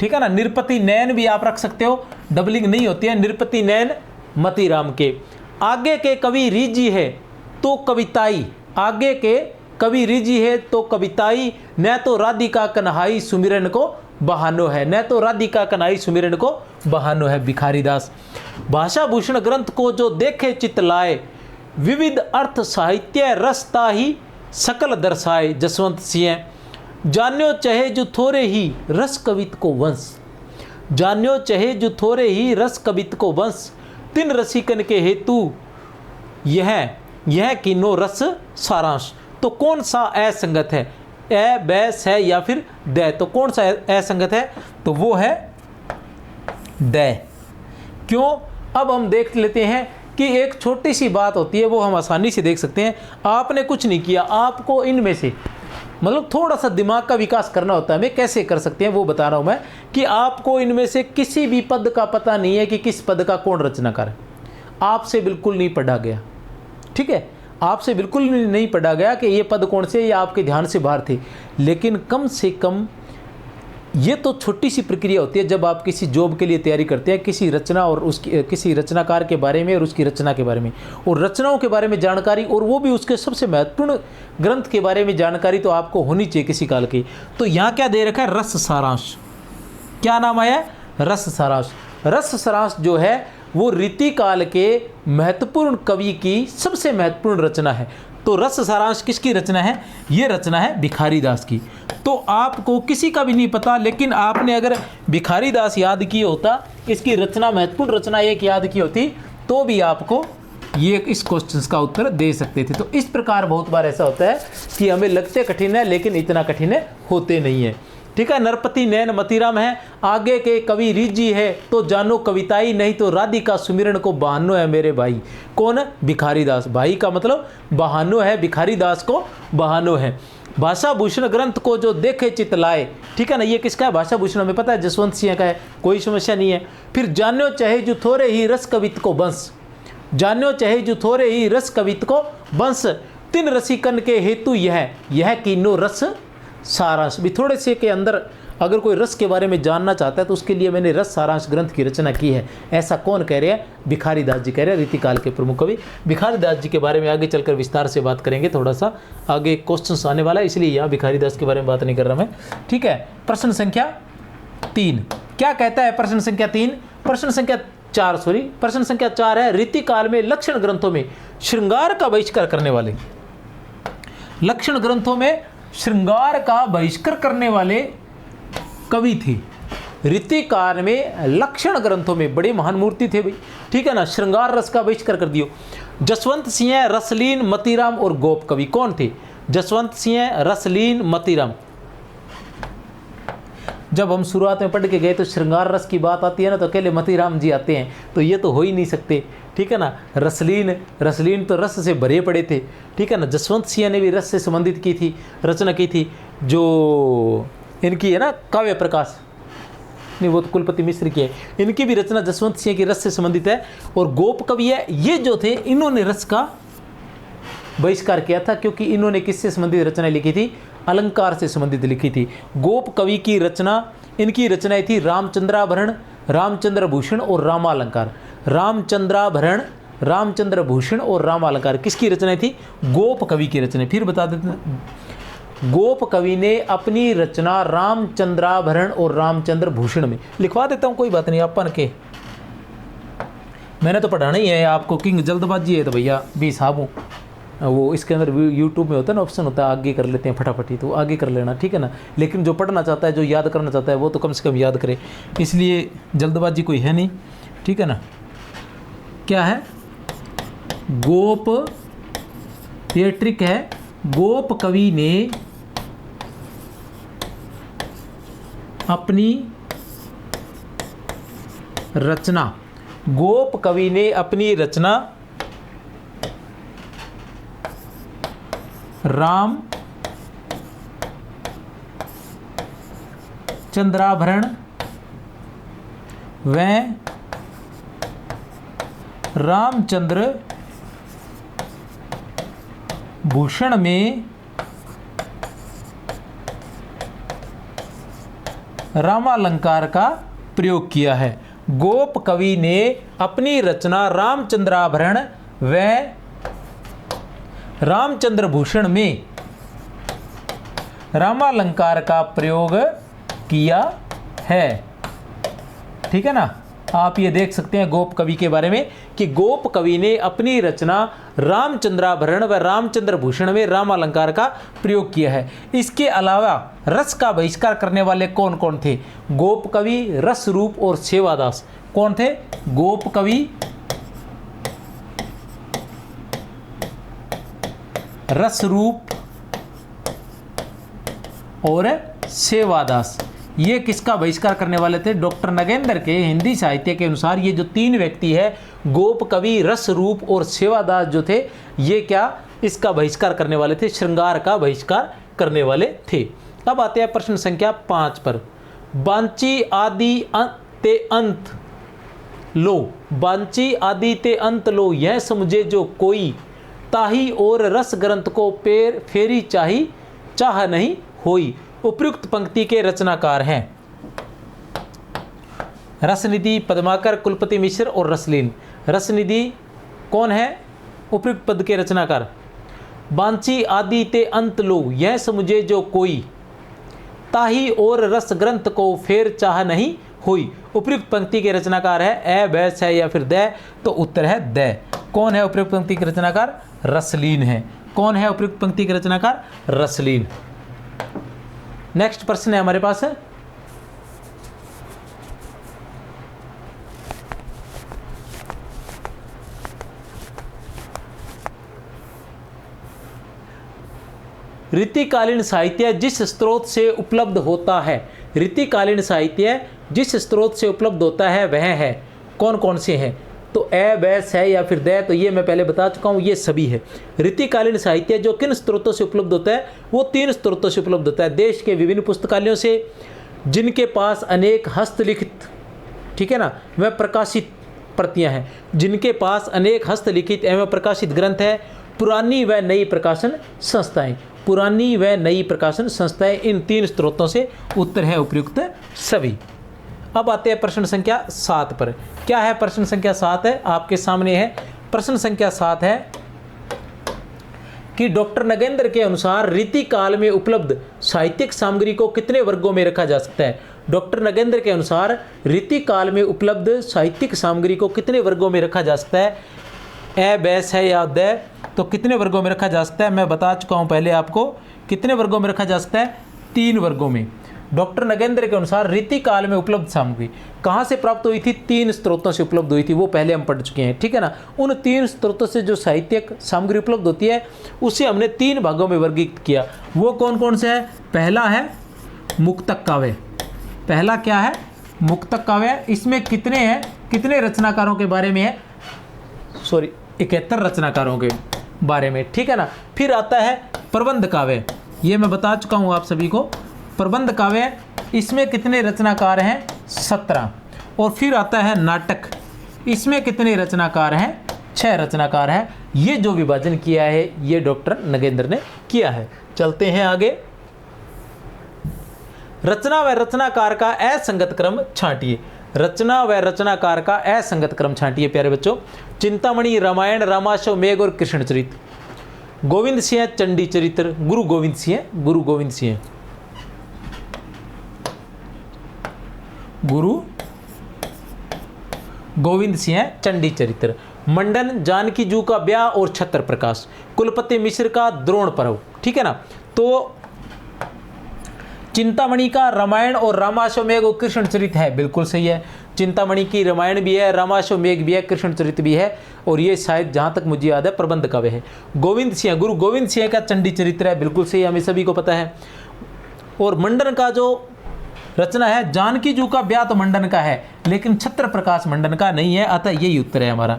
ठीक है ना। निरपति नैन भी आप रख सकते हो, डबलिंग नहीं होती है। निरपति नैन मतीराम के। आगे के कवि रिजी है तो कविताई, आगे के कवि रिजी है तो कविताई, न तो राधिका कन्हाई सुमिरन को बहानो है, न तो राधिका कन्हाई सुमिरन को बहानो है। भिखारी दास। भाषा भूषण ग्रंथ को जो देखे चित लाए, विविध अर्थ साहित्य रसता ही सकल दर्शाए। जसवंत सिंह। जान्यो चहे जो थोरे ही रस कवित को वंश, जान्यो चहे जो थोरे ही रस कवित को वंश, तिन रसिकन के हेतु यह किनो रस सारांश। तो कौन सा असंगत है, ए बैस है या फिर द, तो कौन सा असंगत है, तो वो है द। क्यों, अब हम देख लेते हैं कि एक छोटी सी बात होती है, वो हम आसानी से देख सकते हैं। आपने कुछ नहीं किया, आपको इनमें से मतलब थोड़ा सा दिमाग का विकास करना होता है। मैं कैसे कर सकते हैं वो बता रहा हूं मैं, कि आपको इनमें से किसी भी पद का पता नहीं है कि किस पद का कौन रचनाकार है। आपसे बिल्कुल नहीं पढ़ा गया, ठीक है, आपसे बिल्कुल नहीं पढ़ा गया कि ये पद कौन से, ये आपके ध्यान से बाहर थे। लेकिन कम से कम ये तो छोटी सी प्रक्रिया होती है जब आप किसी जॉब के लिए तैयारी करते हैं, किसी रचना और उसकी किसी रचनाकार के बारे में और उसकी रचना के बारे में और रचनाओं के बारे में जानकारी, और वो भी उसके सबसे महत्वपूर्ण ग्रंथ के बारे में जानकारी तो आपको होनी चाहिए किसी काल की। तो यहाँ क्या दे रखा है, रस सारांश। क्या नाम आया, रस सारांश। रस सारांश जो है वो रीतिकाल के महत्वपूर्ण कवि की सबसे महत्वपूर्ण रचना है। तो रस सारांश किसकी रचना है, ये रचना है भिखारी दास की। तो आपको किसी का भी नहीं पता, लेकिन आपने अगर भिखारी दास याद किया होता, इसकी रचना महत्वपूर्ण रचना एक याद की होती, तो भी आपको ये इस क्वेश्चंस का उत्तर दे सकते थे। तो इस प्रकार बहुत बार ऐसा होता है कि हमें लगते कठिन है लेकिन इतना कठिन होते नहीं है, ठीक है। नरपति नैन मतीराम है, आगे के कवि रिजी है तो जानो कविताई, नहीं तो राधिका सुमिरन को बहानो है मेरे भाई। कौन, भिखारी दास। भाई का मतलब बहानो है, भिखारी दास को बहानो है। भाषा भूषण ग्रंथ को जो देखे चित लाए, ठीक है ना। ये किसका है, भाषा भूषण हमें पता है जसवंत सिंह का है, कोई समस्या नहीं है। फिर जान्यो चाहे जो थोड़े ही रस कवित को बंस, जान्यो चाहे जो थोड़े ही रस कवित को बंस, तिन रसिकन के हेतु यह कीनो रस सारांश। भी थोड़े से के अंदर अगर कोई रस के बारे में जानना चाहता है तो उसके लिए मैंने रस सारांश ग्रंथ की रचना की है। ऐसा कौन कह रहे हैं, भिखारी दास जी कह रहे हैं, रीतिकाल के प्रमुख कवि भिखारी दास जी के बारे में आगे चलकर विस्तार से बात करेंगे। थोड़ा सा आगे क्वेश्चन आने वाला है, इसलिए यहाँ भिखारी दास के बारे में बात नहीं कर रहा मैं, ठीक है। प्रश्न संख्या 3 क्या कहता है, प्रश्न संख्या 3, प्रश्न संख्या 4 सॉरी, प्रश्न संख्या 4 है, रीतिकाल में लक्षण ग्रंथों में श्रृंगार का बहिष्कार करने वाले, लक्षण ग्रंथों में श्रृंगार का बहिष्कार करने वाले कवि थे। रीतिकाल में लक्षण ग्रंथों में बड़े महान मूर्ति थे भाई, ठीक है ना। श्रृंगार रस का बहिष्कार कर दियो। जसवंत सिंह, रसलीन, मतीराम और गोप कवि कौन थे, जसवंत सिंह, रसलीन, मतीराम। जब हम शुरुआत में पढ़ के गए तो श्रृंगार रस की बात आती है ना तो अकेले मतीराम जी आते हैं, तो ये तो हो ही नहीं सकते। ठीक है ना। रसलीन, रसलीन तो रस से भरे पड़े थे, ठीक है ना। जसवंत सिंह ने भी रस से संबंधित की थी, रचना की थी। जो इनकी है ना काव्य प्रकाश, नहीं वो तो कुलपति मिश्र की है, इनकी भी रचना जसवंत सिंह की रस से संबंधित है। और गोप कवि है, ये जो थे इन्होंने रस का बहिष्कार किया था, क्योंकि इन्होंने किससे संबंधित रचनाएं लिखी थी? अलंकार से संबंधित लिखी थी। गोप कवि की रचना, इनकी रचनाएं थी रामचंद्राभरण, रामचंद्र भूषण और रामालंकार। रामचंद्राभरण, रामचंद्र भूषण और रामालंकार किसकी रचनाएं थी? गोप कवि की रचना। फिर बता देते हैं, गोप कवि ने अपनी रचना रामचंद्राभरण और रामचंद्र भूषण में, लिखवा देता हूँ कोई बात नहीं अपन के, मैंने तो पढ़ाना ही है आपको। किंग जल्दबाजी है तो भैया भी साहब हूँ। वो इसके अंदर यूट्यूब में होता है ना ऑप्शन होता है, आगे कर लेते हैं फटाफटी, तो आगे कर लेना, ठीक है ना। लेकिन जो पढ़ना चाहता है, जो याद करना चाहता है, वो तो कम से कम याद करे, इसलिए जल्दबाजी कोई है नहीं, ठीक है ना। क्या है? गोप, ये ट्रिक है। गोप कवि ने अपनी रचना, गोप कवि ने अपनी रचना राम चंद्राभरण व रामचंद्र भूषण में रामालंकार का प्रयोग किया है। गोप कवि ने अपनी रचना रामचंद्राभरण व रामचंद्र भूषण में रामालंकार का प्रयोग किया है, ठीक है ना। आप ये देख सकते हैं गोप कवि के बारे में कि गोप कवि ने अपनी रचना रामचंद्राभरण व रामचंद्र भूषण में रामालंकार का प्रयोग किया है। इसके अलावा रस का बहिष्कार करने वाले कौन कौन थे? गोप कवि, रस रूप और सेवादास। कौन थे? गोप कवि, रस रूप और सेवादास। ये किसका बहिष्कार करने वाले थे? डॉक्टर नगेंद्र के हिंदी साहित्य के अनुसार ये जो तीन व्यक्ति है, गोप कवि, रस रूप और सेवादास जो थे, ये क्या इसका बहिष्कार करने वाले थे? श्रृंगार का बहिष्कार करने वाले थे। अब आते हैं प्रश्न संख्या 5 पर। बांची आदि ते अंत लो, बांची आदि ते अंत लो, यह समझे जो कोई, ताही और रस ग्रंथ को फेरी चाही, चाह नहीं होई। उपयुक्त पंक्ति के रचनाकार हैं रसनिधि, पद्माकर, कुलपति मिश्र और रसलीन। रसनिधि कौन है? उपयुक्त पद के रचनाकार। बांची आदि ते अंत लो, यह समझे जो कोई, ताही और रस ग्रंथ को फेर चाह नहीं हुई। उपयुक्त पंक्ति के रचनाकार है ए, बैस है या फिर द, तो उत्तर है द। कौन है उपयुक्त पंक्ति के रचनाकार? रसलीन है। कौन है उपयुक्त पंक्ति के रचनाकार? रसलीन। नेक्स्ट प्रश्न है हमारे पास है, रीतिकालीन साहित्य जिस स्रोत से उपलब्ध होता है, रीतिकालीन साहित्य जिस स्रोत से उपलब्ध होता है वह है। कौन कौन से हैं? तो ए, बैस है या फिर द, तो ये मैं पहले बता चुका हूँ, ये सभी है। रीतिकालीन साहित्य जो किन स्रोतों से उपलब्ध होता है? वो 3 स्रोतों से उपलब्ध होता है। देश के विभिन्न पुस्तकालयों से, जिनके पास अनेक हस्तलिखित, ठीक है ना, वह प्रकाशित प्रतियां हैं, जिनके पास अनेक हस्तलिखित एवं प्रकाशित ग्रंथ है, पुरानी व नई प्रकाशन संस्थाएं, पुरानी व नई प्रकाशन संस्थाएं, इन 3 स्रोतों से उत्तर है उपयुक्त सभी। अब आते हैं प्रश्न संख्या 7 पर। क्या है प्रश्न संख्या 7 है आपके सामने है। प्रश्न संख्या 7 है कि डॉक्टर नगेंद्र के अनुसार रीतिकाल में उपलब्ध साहित्यिक सामग्री को कितने वर्गों में रखा जा सकता है? डॉक्टर नगेंद्र के अनुसार रीतिकाल में उपलब्ध साहित्यिक सामग्री को कितने वर्गों में रखा जा सकता है? ए, बैस है या द, तो कितने वर्गों में रखा जा सकता है? मैं बता चुका हूं पहले आपको, कितने वर्गों में रखा जा सकता है? 3 वर्गों में। डॉक्टर नगेंद्र के अनुसार रीतिकाल में उपलब्ध सामग्री कहाँ से प्राप्त हुई थी? 3 स्रोतों से उपलब्ध हुई थी, वो पहले हम पढ़ चुके हैं, ठीक है ना। उन 3 स्रोतों से जो साहित्यिक सामग्री उपलब्ध होती है उसे हमने 3 भागों में वर्गीकृत किया। वो कौन कौन से है? पहला है मुक्तक काव्य। पहला क्या है? मुक्तक काव्य। इसमें कितने हैं? कितने रचनाकारों के बारे में है? सॉरी 71 रचनाकारों के बारे में, ठीक है ना। फिर आता है प्रबंध काव्य, ये मैं बता चुका हूँ आप सभी को। प्रबंध काव्य, इसमें कितने रचनाकार हैं? 17। और फिर आता है नाटक, इसमें कितने रचनाकार हैं? 6 रचनाकार हैं। ये जो विभाजन किया है ये डॉक्टर नगेंद्र ने किया है। चलते हैं आगे। रचना व रचनाकार का असंगत क्रम छांटिए। रचना व रचनाकार का असंगत क्रम छांटिए प्यारे बच्चों। चिंतामणि, रामायण, रामाश्व, मेघ और कृष्णचरित। गोविंद सिंह चंडी चरित्र, गुरु गोविंद सिंह, गुरु गोविंद सिंह, गुरु गोविंद सिंह चंडी चरित्र। मंडन, जानकी जू का ब्याह और छत्र प्रकाश। कुलपति मिश्र का द्रोण पर्व, ठीक है ना। तो चिंतामणि का रामायण और रामाश्वमेघ और कृष्णचरित है, बिल्कुल सही है। चिंतामणि की रामायण भी है, रामाश्वमेघ भी है, कृष्णचरित भी है, और ये शायद जहां तक मुझे याद है प्रबंध काव्य है। गोविंद सिंह, गुरु गोविंद सिंह का चंडी चरित्र है, बिल्कुल सही, हमें सभी को पता है। और मंडन का जो रचना है, जानकी जू का ब्याह तो मंडन का है, लेकिन छत्र प्रकाश मंडन का नहीं है, अतः यही उत्तर है हमारा।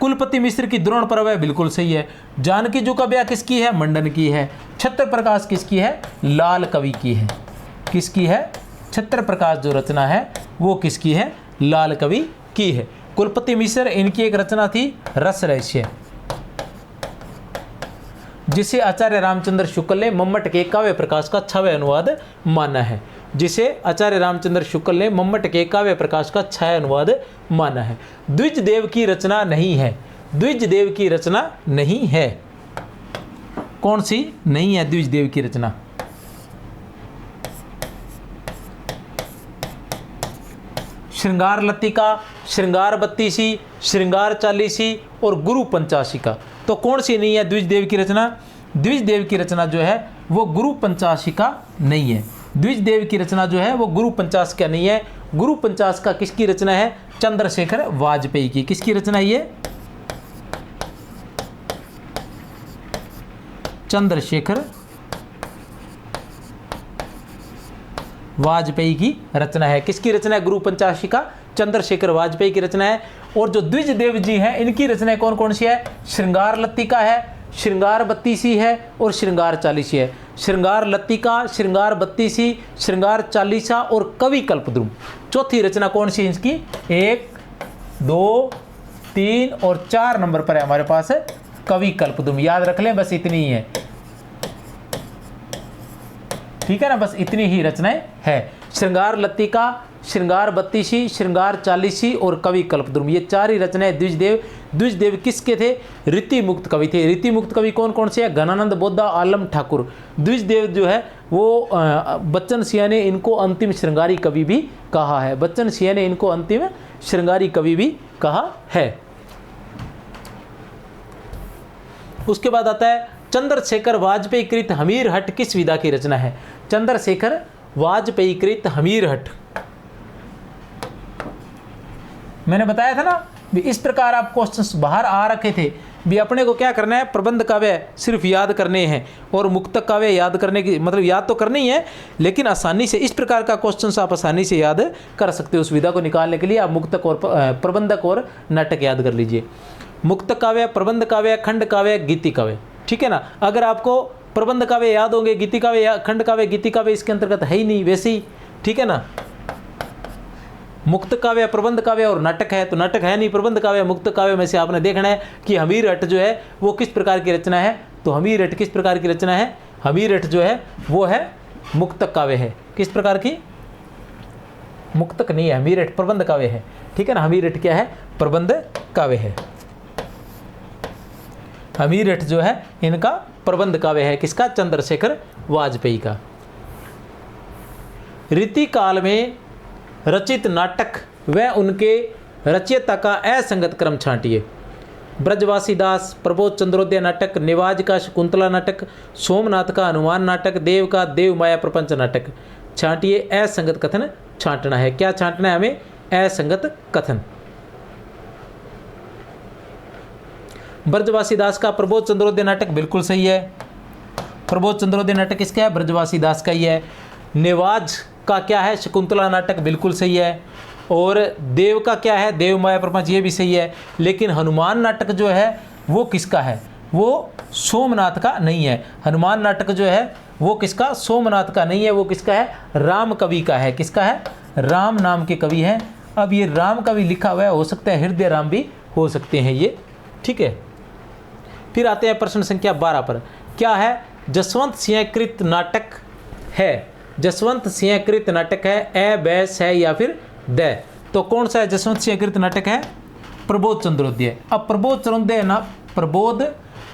कुलपति मिश्र की द्रोण पर्व है, बिल्कुल सही है। जानकी जू का ब्याह किसकी है? मंडन की है। छत्र प्रकाश किसकी है? लाल कवि की है। किसकी है? छत्र प्रकाश जो रचना है वो किसकी है? लाल कवि की है। कुलपति मिश्र, इनकी एक रचना थी रस रहस्य, जिसे आचार्य रामचंद्र शुक्ल ने मम्मट के काव्य प्रकाश का 6वां अनुवाद माना है। जिसे आचार्य रामचंद्र शुक्ल ने मम्मट के काव्य प्रकाश का 6वां अनुवाद माना है। द्विज देव की रचना नहीं है। द्विज देव की रचना नहीं है। कौन सी नहीं है द्विज देव की रचना? श्रृंगार लतिका, श्रृंगार बत्तीसी, श्रृंगार चालीसी और गुरु पंचाशिका। तो कौन सी नहीं है द्विज देव की रचना? द्विज देव की रचना जो है वो गुरु पंचाशिका नहीं है। द्विज देव की रचना जो है वो गुरु पंचाशिका नहीं है। गुरु पंचाशिका किसकी रचना है? चंद्रशेखर वाजपेयी की। किसकी रचना है ये? चंद्रशेखर वाजपेयी की रचना है। किसकी रचना है गुरु पंचाशिका? चंद्रशेखर वाजपेयी की रचना है। और जो द्विज देव जी हैं इनकी रचनाएं कौन कौन सी है? श्रृंगार लतिका है, श्रृंगार बत्तीसी है और श्रृंगार चालीसी है। श्रृंगार लतिका, श्रृंगार बत्तीसी, श्रृंगार चालीसा और कवि कल्पद्रुम। चौथी रचना कौन सी है इसकी? 1, 2, 3 और 4 नंबर पर है हमारे पास है कवि कल्पद्रुम। याद रख लें, बस इतनी ही है, ठीक है ना, बस इतनी ही रचनाएं है। श्रृंगार लतिका, श्रृंगार बत्तीसी, श्रृंगार चालीसी और कवि कल्पद्रुम, ये 4 ही रचनाएं द्विज देव। द्विज देव किसके थे? रीति मुक्त कवि थे। रीति मुक्त कवि कौन कौन से हैं? घनानंद बोद्दा, आलम ठाकुर। द्विज देव जो है वो बच्चन सिंह ने इनको अंतिम श्रृंगारी कवि भी कहा है। बच्चन सिंह ने इनको अंतिम श्रृंगारी कवि भी कहा है। उसके बाद आता है चंद्रशेखर वाजपेयी कृत हमीर हट किस विधा की रचना है? चंद्रशेखर वाजपेयी कृत हमीर हट, मैंने बताया था ना भी इस प्रकार आप क्वेश्चंस बाहर आ रखे थे भी। अपने को क्या करना है? प्रबंध काव्य सिर्फ याद करने हैं और मुक्तक काव्य याद करने की मतलब याद तो करनी है, लेकिन आसानी से इस प्रकार का क्वेश्चंस आप आसानी से याद कर सकते हो। उस विधा को निकालने के लिए आप मुक्तक और प्रबंधक और नाटक याद कर लीजिए। मुक्तक काव्य, प्रबंध काव्य, खंड काव्य, गीति काव्य, ठीक है ना। अगर आपको प्रबंध काव्य याद होंगे, गीति काव्य, खंड काव्य, गीति काव्य इसके अंतर्गत है ही नहीं वैसे ही, ठीक है ना। मुक्त काव्य, प्रबंध काव्य और नाटक है, तो नाटक है नहीं, प्रबंध काव्य, मुक्त काव्य में से आपने देखना है कि हमीर हट जो है वो किस प्रकार की रचना है। तो हमीर हट किस प्रकार की रचना है? हमीर हट जो है वो है मुक्तक काव्य है। किस प्रकार की? मुक्तक नहीं है, हमीर हट प्रबंध काव्य है, ठीक है ना। हमीर हट क्या है? प्रबंध काव्य है। हमीर हट जो है इनका प्रबंध काव्य है। किसका? चंद्रशेखर वाजपेयी का। रीति काल में रचित नाटक व उनके रचयिता का असंगत क्रम छांटिए। ब्रजवासी दास, प्रबोध चंद्रोदय नाटक, निवाज का शकुंतला नाटक, सोमनाथ का हनुमान नाटक, देव का देव माया प्रपंच नाटक। छांटिए, असंगत कथन छांटना है। क्या छांटना है हमें? असंगत कथन। ब्रजवासी दास का प्रबोध चंद्रोदय नाटक बिल्कुल सही है। प्रबोध चंद्रोदय नाटक किसका है? ब्रजवासी दास का ही है। निवाज का क्या है? शकुंतला नाटक बिल्कुल सही है। और देव का क्या है, देव माया प्रपंच, ये भी सही है। लेकिन हनुमान नाटक जो है वो किसका है, वो सोमनाथ का नहीं है। हनुमान नाटक जो है वो किसका, सोमनाथ का नहीं है, वो किसका है, राम कवि का है। किसका है, राम नाम के कवि हैं। अब ये राम कवि लिखा हुआ है, हो सकता है हृदय राम भी हो सकते हैं ये, ठीक है। फिर आते हैं प्रश्न संख्या 12 पर। क्या है, जसवंत सिंह कृत नाटक है, जसवंत सिंह कृत नाटक है, ए बै से या फिर द। तो कौन सा है जसवंत सिंह कृत नाटक है, प्रबोध चंद्रोदय। अब प्रबोध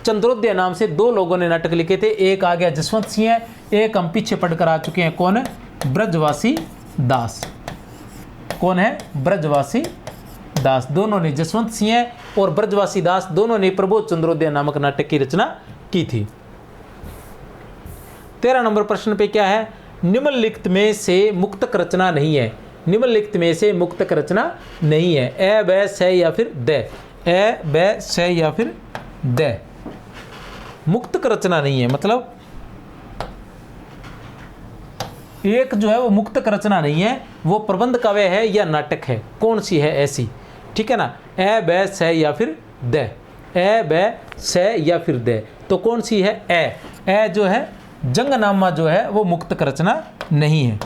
चंद्रोदय नाम से दो लोगों ने नाटक लिखे थे, एक आ गया जसवंत सिंह, एक हम पीछे पढ़कर आ चुके हैं, कौन है, ब्रजवासी दास। कौन है, ब्रजवासी दास। दोनों ने, जसवंत सिंह और ब्रजवासी दास दोनों ने प्रबोध चंद्रोदय नामक नाटक की रचना की थी। 13 नंबर प्रश्न पे क्या है, निम्नलिखित में से मुक्तक रचना नहीं है, निम्नलिखित में से मुक्तक रचना नहीं है, ए बै से या फिर द, ए बै से या फिर द। मुक्तक रचना नहीं है मतलब एक जो है वो मुक्तक रचना नहीं है, वो प्रबंध काव्य है या नाटक है, कौन सी है ऐसी, ठीक है ना। ए बै से या फिर द, ए बै से या फिर द, तो कौन सी है, ए जो है जंगनामा जो है वो मुक्तक रचना नहीं है।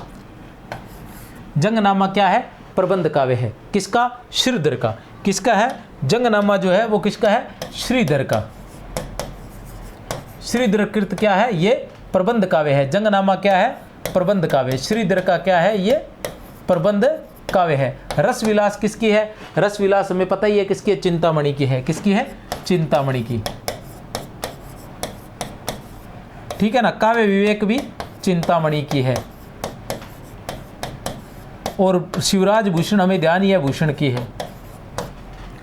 जंगनामा क्या है, प्रबंध काव्य है, किसका, श्रीधर का। किसका है, जंगनामा जो है वो किसका है, श्रीधर का। श्रीधर कृत क्या है, ये प्रबंध काव्य है। जंगनामा क्या है, प्रबंध काव्य। श्रीधर का क्या है, ये प्रबंध काव्य है। रसविलास किसकी है, रसविलास हमें पता ही है किसकी है, चिंतामणि की है। किसकी है, चिंतामणि की, ठीक है ना। काव्य विवेक भी चिंतामणि की है। और शिवराज भूषण हमें ध्यान ही है भूषण की है,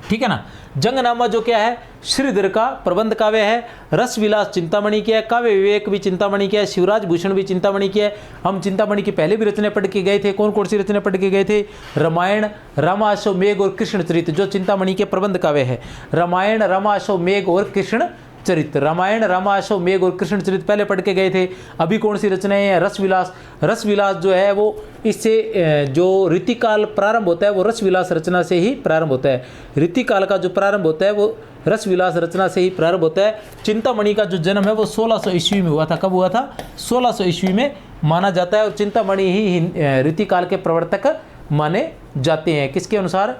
ठीक है ना। जंगनामा जो क्या है, श्रीधर का प्रबंध काव्य है। रसविलास चिंतामणि की है, काव्य विवेक भी चिंतामणि की है, शिवराज भूषण भी चिंतामणि की है। हम चिंतामणि की पहले भी रचना पढ़ के गए थे, कौन कौन सी रचना पढ़ के गए थे, रामायण, रामाश्वमेघ और कृष्ण चरित्र, जो चिंतामणि के प्रबंध काव्य है। रामायण, रामाश्वमेघ और कृष्ण चरित्र, रामायण, रामाश्वमेघ और कृष्ण चरित्र पहले पढ़ के गए थे। अभी कौन सी रचनाएं हैं, रसविलास। रसविलास जो है वो इससे जो ऋतिकाल प्रारंभ होता है वो रसविलास रचना से ही प्रारंभ होता है। ऋतिकाल का जो प्रारंभ होता है वो रसविलास रचना से ही प्रारंभ होता है। चिंतामणि का जो जन्म है वो 1600 ईस्वी में हुआ था। कब हुआ था, 1600 ईस्वी में माना जाता है। और चिंतामणि ही ऋतिकाल के प्रवर्तक माने जाते हैं। किसके अनुसार,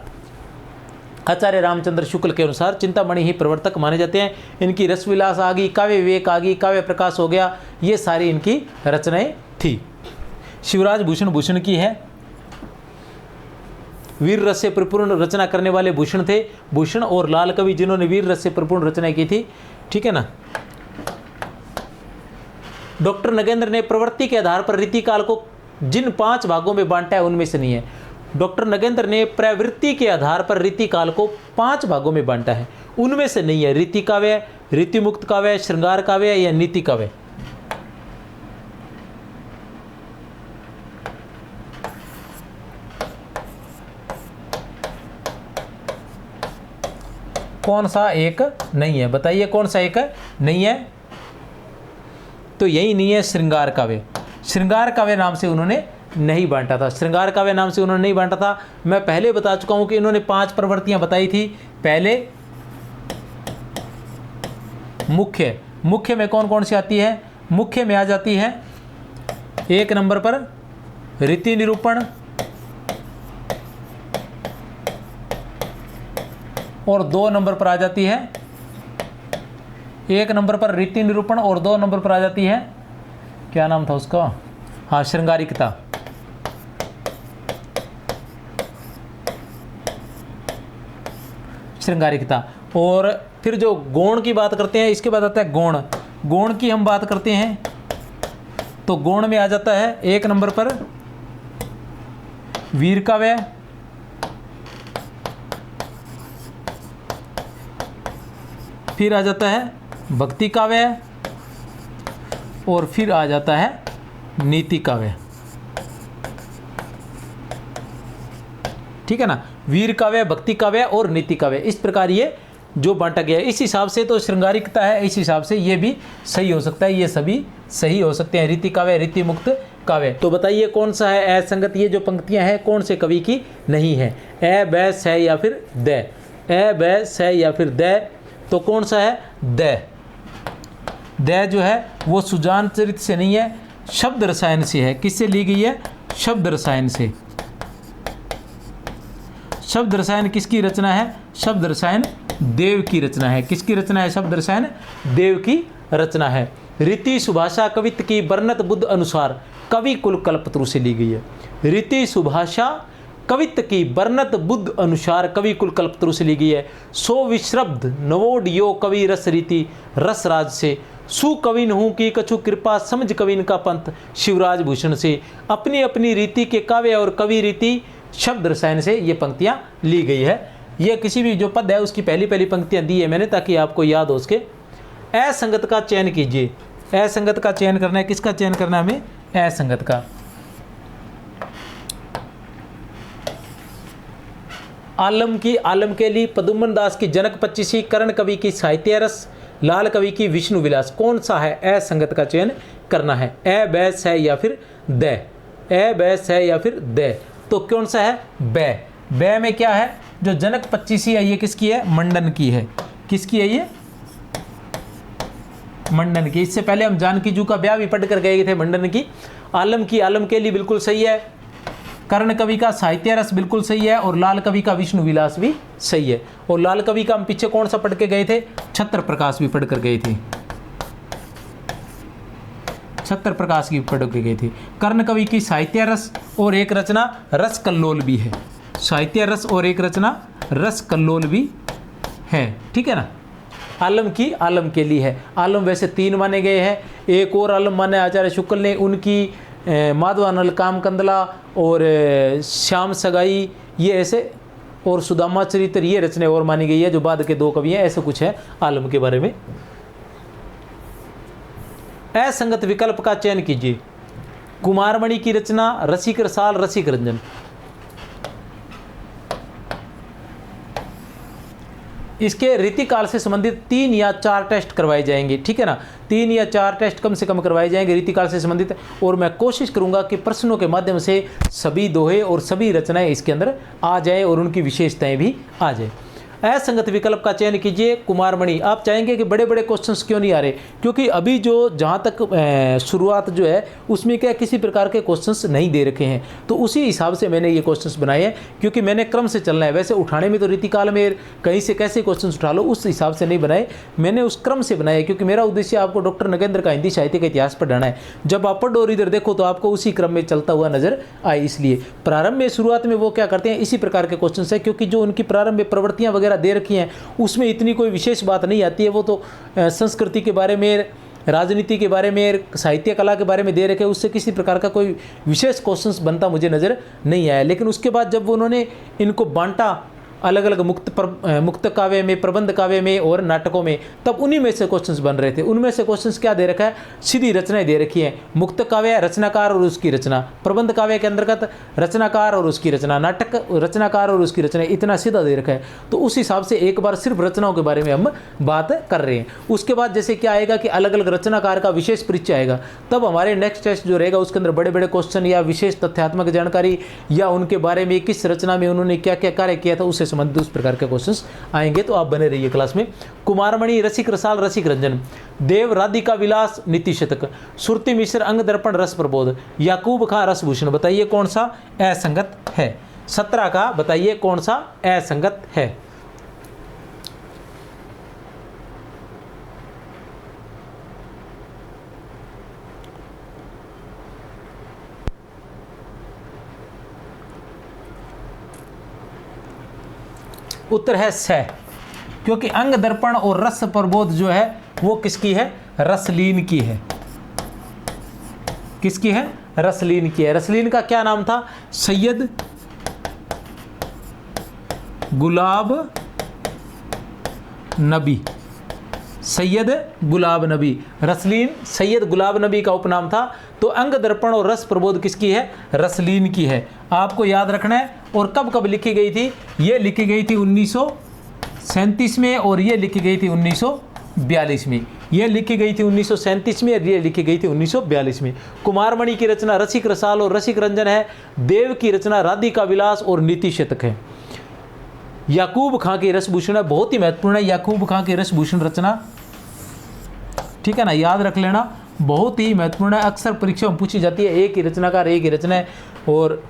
आचार्य रामचंद्र शुक्ल के अनुसार चिंतामणि ही प्रवर्तक माने जाते हैं। इनकी रसविलास आ गई, काव्य विवेक आ गई, काव्य प्रकाश हो गया, ये सारी इनकी रचनाएं थी। शिवराज भूषण की है, वीर रस से परिपूर्ण रचना करने वाले भूषण थे। भूषण और लाल कवि जिन्होंने वीर रस से परिपूर्ण रचना की थी, ठीक है ना। डॉक्टर नगेंद्र ने प्रवृत्ति के आधार पर रीतिकाल को जिन 5 भागों में बांटा है उनमें से नहीं है। डॉक्टर नगेंद्र ने प्रवृत्ति के आधार पर रीतिकाल को 5 भागों में बांटा है, उनमें से नहीं है रीति काव्य, रीति मुक्त काव्य, श्रृंगार काव्य या नीति काव्य। कौन सा एक नहीं है, बताइए कौन सा एक नहीं है। तो यही नहीं है श्रृंगार काव्य। श्रृंगार काव्य नाम से उन्होंने नहीं बांटा था, श्रृंगार काव्य नाम से उन्होंने नहीं बांटा था। मैं पहले बता चुका हूं कि इन्होंने 5 प्रवृत्तियां बताई थी। पहले मुख्य में कौन कौन सी आती है, मुख्य में आ जाती है 1 नंबर पर रीति निरूपण, और 2 नंबर पर आ जाती है, 1 नंबर पर रीति निरूपण और 2 नंबर पर आ जाती है, क्या नाम था उसका, हाँ, श्रृंगारिकता। श्रृंगारिकता। और फिर जो गौण की बात करते हैं, इसके बाद आता है गौण। गौण की हम बात करते हैं तो गौण में आ जाता है 1 नंबर पर वीर काव्य, फिर आ जाता है भक्ति काव्य, और फिर आ जाता है नीति काव्य, ठीक है ना। वीर काव्य, भक्ति काव्य और नीति काव्य, इस प्रकार ये जो बांटा गया है। इस हिसाब से तो श्रृंगारिकता है, इस हिसाब से ये भी सही हो सकता है, ये सभी सही हो सकते हैं। रीति काव्य, रीति मुक्त, काव्य। तो बताइए कौन सा है असंगत, ये जो पंक्तियां हैं कौन से कवि की नहीं है? ए ब स या फिर द, ए ब स या फिर द, तो कौन सा है? द जो है वो सुजान चरित से नहीं है, शब्द रसायन से है। किससे ली गई है? शब्द रसायन से। शब्द रसायन किसकी रचना है? शब्द रसायन देव की रचना है। किसकी रचना है? शब्द रसायन देव की रचना है। रीति सुभाषा कवित्व की वर्णत बुद्ध अनुसार कवि कुल कल्पतरु से ली गई है। रीति सुभाषा कवित्व की वर्णत बुद्ध अनुसार कवि कुल कल्पतरु से ली गई है। सो विश्रब्द नवोडियो कवि रस रीति रसराज से, सुकविन हूँ की कछु कृपा समझ कविन का पंथ शिवराज भूषण से। अपनी अपनी रीति के काव्य और कवि रीति शब्द रसायन से ये पंक्तियां ली गई है। ये किसी भी जो पद है उसकी पहली पहली पंक्तियां दी है मैंने ताकि आपको याद हो उसके। असंगत का चयन कीजिए। असंगत का चयन करना है। किसका चयन करना है हमें? असंगत का। आलम की आलम के लिए, पदुमन दास की जनक पच्चीसी, कर्ण कवि की साहित्य रस, लाल कवि की विष्णु विलास। कौन सा है? असंगत का चयन करना है। ए ब स या फिर द, ए ब स या फिर द, तो कौन सा है? ब। ब में क्या है? जो जनक पच्चीसी है ये किसकी है? मंडन की है। किसकी है ये? मंडन की। इससे पहले हम जानकी जू का ब्याह भी पढ़ कर गए थे मंडन की। आलम की आलम के लिए बिल्कुल सही है। कर्ण कवि का साहित्य रस बिल्कुल सही है और लाल कवि का विष्णु विलास भी सही है। और लाल कवि का हम पीछे कौन सा पढ़ के गए थे? छत्र प्रकाश भी पढ़ कर गए थे। छत्र प्रकाश की पढ़ के गए थे। कर्ण कवि की साहित्य रस और एक रचना रस कल्लोल भी है। साहित्य रस और एक रचना रस कल्लोल भी है। ठीक है ना। आलम की आलम के लिए है। आलम वैसे 3 माने गए हैं। एक और आलम माने आचार्य शुक्ल ने, उनकी माधवानल काम कंदला और श्याम सगाई ये ऐसे, और सुदामा चरित्र ये रचने और मानी गई है जो बाद के 2 कवि हैं। ऐसे कुछ है आलम के बारे में। असंगत विकल्प का चयन कीजिए। कुमारमणि की रचना, रसिक रसाल, रसिक रंजन। इसके रीतिकाल से संबंधित 3 या 4 टेस्ट करवाए जाएंगे। ठीक है ना। 3 या 4 टेस्ट कम से कम करवाए जाएंगे रीतिकाल से संबंधित, और मैं कोशिश करूंगा कि प्रश्नों के माध्यम से सभी दोहे और सभी रचनाएं इसके अंदर आ जाए और उनकी विशेषताएं भी आ जाए। असंगत विकल्प का चयन कीजिए। कुमारमणि। आप चाहेंगे कि बड़े बड़े क्वेश्चंस क्यों नहीं आ रहे? क्योंकि अभी जो जहाँ तक शुरुआत जो है उसमें क्या किसी प्रकार के क्वेश्चंस नहीं दे रखे हैं, तो उसी हिसाब से मैंने ये क्वेश्चंस बनाए हैं, क्योंकि मैंने क्रम से चलना है। वैसे उठाने में तो रीतिकाल में कहीं से कैसे क्वेश्चंस उठा लो उस हिसाब से नहीं बनाए, मैंने उस क्रम से बनाए, क्योंकि मेरा उद्देश्य आपको डॉक्टर नगेंद्र का हिंदी साहित्य का इतिहास पढ़ाना है। जब आप पढ़ो और इधर देखो तो आपको उसी क्रम में चलता हुआ नजर आए। इसलिए प्रारंभ में शुरुआत में वो क्या करते हैं, इसी प्रकार के क्वेश्चन है, क्योंकि जो उनकी प्रारंभ में प्रवृत्तियाँ वगैरह दे रखी हैं उसमें इतनी कोई विशेष बात नहीं आती है। वो तो संस्कृति के बारे में, राजनीति के बारे में, साहित्य कला के बारे में दे रखे, उससे किसी प्रकार का कोई विशेष क्वेश्चंस बनता मुझे नज़र नहीं आया। लेकिन उसके बाद जब उन्होंने इनको बांटा अलग अलग मुक्त काव्य में, प्रबंध काव्य में और नाटकों में, तब उन्हीं में से क्वेश्चंस बन रहे थे। उनमें से क्वेश्चंस क्या दे रखा है? सीधी रचनाएं दे रखी हैं। मुक्त काव्य रचनाकार और उसकी रचना, प्रबंध काव्य के अंतर्गत रचनाकार और उसकी रचना, नाटक रचनाकार और उसकी रचना, इतना सीधा दे रखा है। तो उस हिसाब से एक बार सिर्फ रचनाओं के बारे में हम बात कर रहे हैं। उसके बाद जैसे क्या आएगा कि अलग अलग रचनाकार का विशेष परिचय आएगा, तब हमारे नेक्स्ट टेस्ट जो रहेगा उसके अंदर बड़े बड़े क्वेश्चन या विशेष तथ्यात्मक जानकारी या उनके बारे में किस रचना में उन्होंने क्या क्या कार्य किया था उससे संबंधित उस प्रकार के क्वेश्चंस आएंगे। तो आप बने रहिए क्लास में। कुमारमणि, रसिक रसाल, रसिक रंजन, देव राधिका विलास, नीति शतक, सुरति मिश्र, अंग दर्पण, रस प्रबोध, याकूब खां, रसभूषण। बताइए कौन सा असंगत है? 17 का बताइए कौन सा असंगत है? उत्तर है स, क्योंकि अंग दर्पण और रस प्रबोध जो है वो किसकी है? रसलीन की है। किसकी है? रसलीन की है। रसलीन का क्या नाम था? सैयद गुलाब नबी। सैयद गुलाब नबी। रसलीन सैयद गुलाब नबी का उपनाम था। तो अंग दर्पण और रस प्रबोध किसकी है? रसलीन की है। आपको याद रखना है। और कब कब लिखी गई थी? ये लिखी गई थी 1937 में और ये लिखी गई थी 1942 में। यह लिखी गई थी 1937 में और यह लिखी गई थी 1942 में। कुमारमणि की रचना रसिक रसाल और रसिक रंजन है। देव की रचना राधिका विलास और नीति शतक है। याकूब खां की रसभूषण है, बहुत ही महत्वपूर्ण है याकूब खां की रसभूषण रचना, ठीक है ना, याद रख लेना, बहुत ही महत्वपूर्ण है, अक्सर परीक्षा में पूछी जाती है। एक ही रचनाकार, एक ही रचना है। और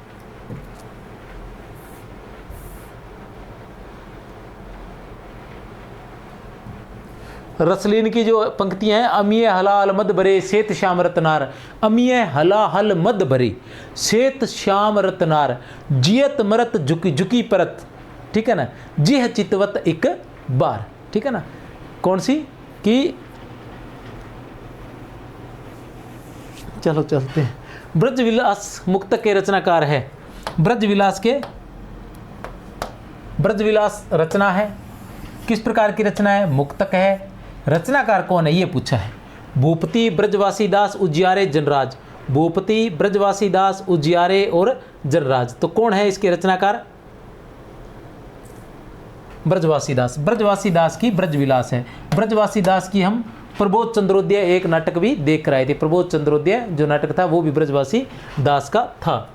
रसलीन की जो पंक्तियां हैं, अमीय हलाल मद भरे सेत श्याम रतनार, अमीय हला हल मद भरे सेत श्याम रतनार, जियत मरत झुकी झुकी परत, ठीक है ना, जिह चितवत एक बार, ठीक है ना। कौन सी कि चलो चलते हैं। ब्रजविलास मुक्तक के रचनाकार है। ब्रजविलास रचना है। किस प्रकार की रचना है? मुक्तक है। रचनाकार कौन है ये पूछा है। भूपति ब्रजवासी दास उजियारे जनराज, भूपति ब्रजवासी दास उजियारे और जनराज, तो कौन है इसके रचनाकार? ब्रजवासी दास। ब्रजवासी दास की ब्रजविलास है। ब्रजवासी दास की हम प्रबोध चंद्रोदय एक नाटक भी देख रहे थे। प्रबोध चंद्रोदय जो नाटक था वो भी ब्रजवासी दास का था।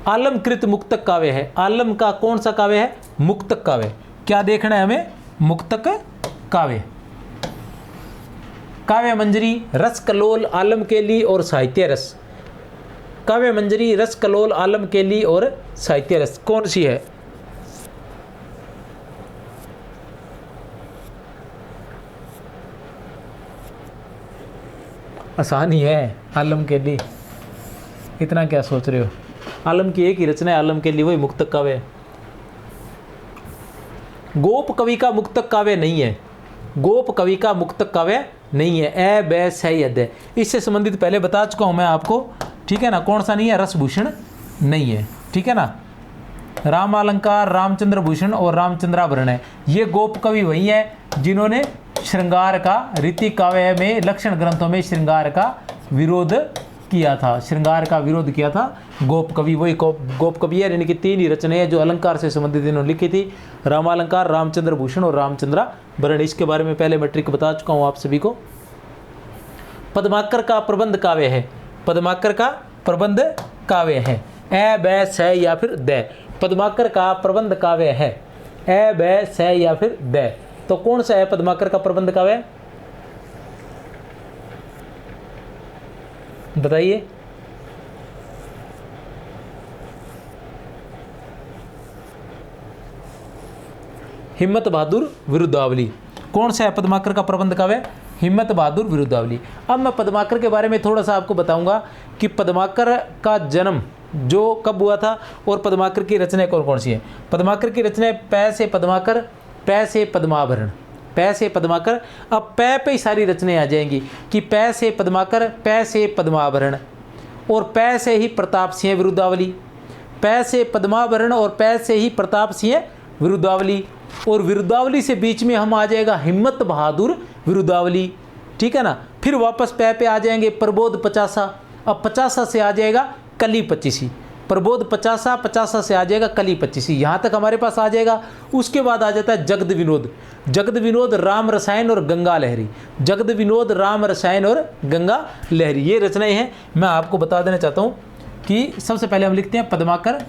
आलमकृत मुक्तक काव्य है। आलम का कौन सा काव्य है? मुक्तक काव्य। क्या देखना है हमें? मुक्तक काव्य। काव्य मंजरी, रस कलोल, आलम केली और साहित्य रस। काव्य मंजरी, रस कलोल, आलम केली और साहित्य रस कौन सी है? आसान ही है, आलम केली, इतना क्या सोच रहे हो? आलम की एक ही रचना है, आलम केली, वही मुक्तक काव्य है। गोप कवि का मुक्तक काव्य नहीं है। गोप कवि का मुक्तक काव्य नहीं है। ए बै सैयद है। इससे संबंधित पहले बता चुका हूं मैं आपको, ठीक है ना। कौन सा नहीं है? रसभूषण नहीं है, ठीक है ना। राम अलंकार, रामचंद्र भूषण और रामचंद्राभरण है। ये गोप कवि वही है जिन्होंने श्रृंगार का, रीति काव्य में, लक्षण ग्रंथों में श्रृंगार का विरोध किया था। श्रृंगार का विरोध किया था गोप कवि, वही गोप कवि है। इनकी तीन ही रचनाएं हैं जो अलंकार से संबंधित इन्होंने लिखी थी, रामालंकार, रामचंद्र भूषण और रामचंद्राभरण। इसके बारे में पहले मैट्रिक बता चुका हूँ आप सभी को। पद्माकर का प्रबंध काव्य है। पद्माकर का प्रबंध काव्य है। ए बै स या फिर द। पद्माकर का प्रबंध काव्य है। ए बै स या फिर द। तो कौन सा है पद्माकर का प्रबंध काव्य? बताइए। हिम्मत बहादुर विरुद्धावली। कौन सा है पद्माकर का प्रबंध काव्य? हिम्मत बहादुर विरुद्धावली। अब मैं पद्माकर के बारे में थोड़ा सा आपको बताऊंगा कि पद्माकर का जन्म जो कब हुआ था और पद्माकर की रचनाएं कौन कौन सी हैं। पद्माकर की रचनाएं पै से पद्माकर, पै से पद्माभरण, पै से पद्माकर। अब पै पे ही सारी रचनाएं आ जाएंगी कि पै से पद्माकर, पै से पद्माभरण और पै से ही प्रताप सिंह विरुद्धावली। पै से पद्माभरण और पै से ही प्रताप सिंह विरुद्धावली। और विरुद्धावली से बीच में हम आ जाएगा हिम्मत बहादुर विरुद्धावली, ठीक है ना। फिर वापस पै पे आ जाएंगे प्रबोध पचासा। अब पचासा से आ जाएगा कली पच्चीसी। प्रबोध पचासा, पचासा से आ जाएगा कली पच्चीसी। यहाँ तक हमारे पास आ जाएगा। उसके बाद आ जाता है जगद विनोद। जगद विनोद, राम रसायन और गंगा लहरी। जगद विनोद, राम रसायन और गंगा लहरी, ये रचनाएं हैं। मैं आपको बता देना चाहता हूँ कि सबसे पहले हम लिखते हैं पद्माकर,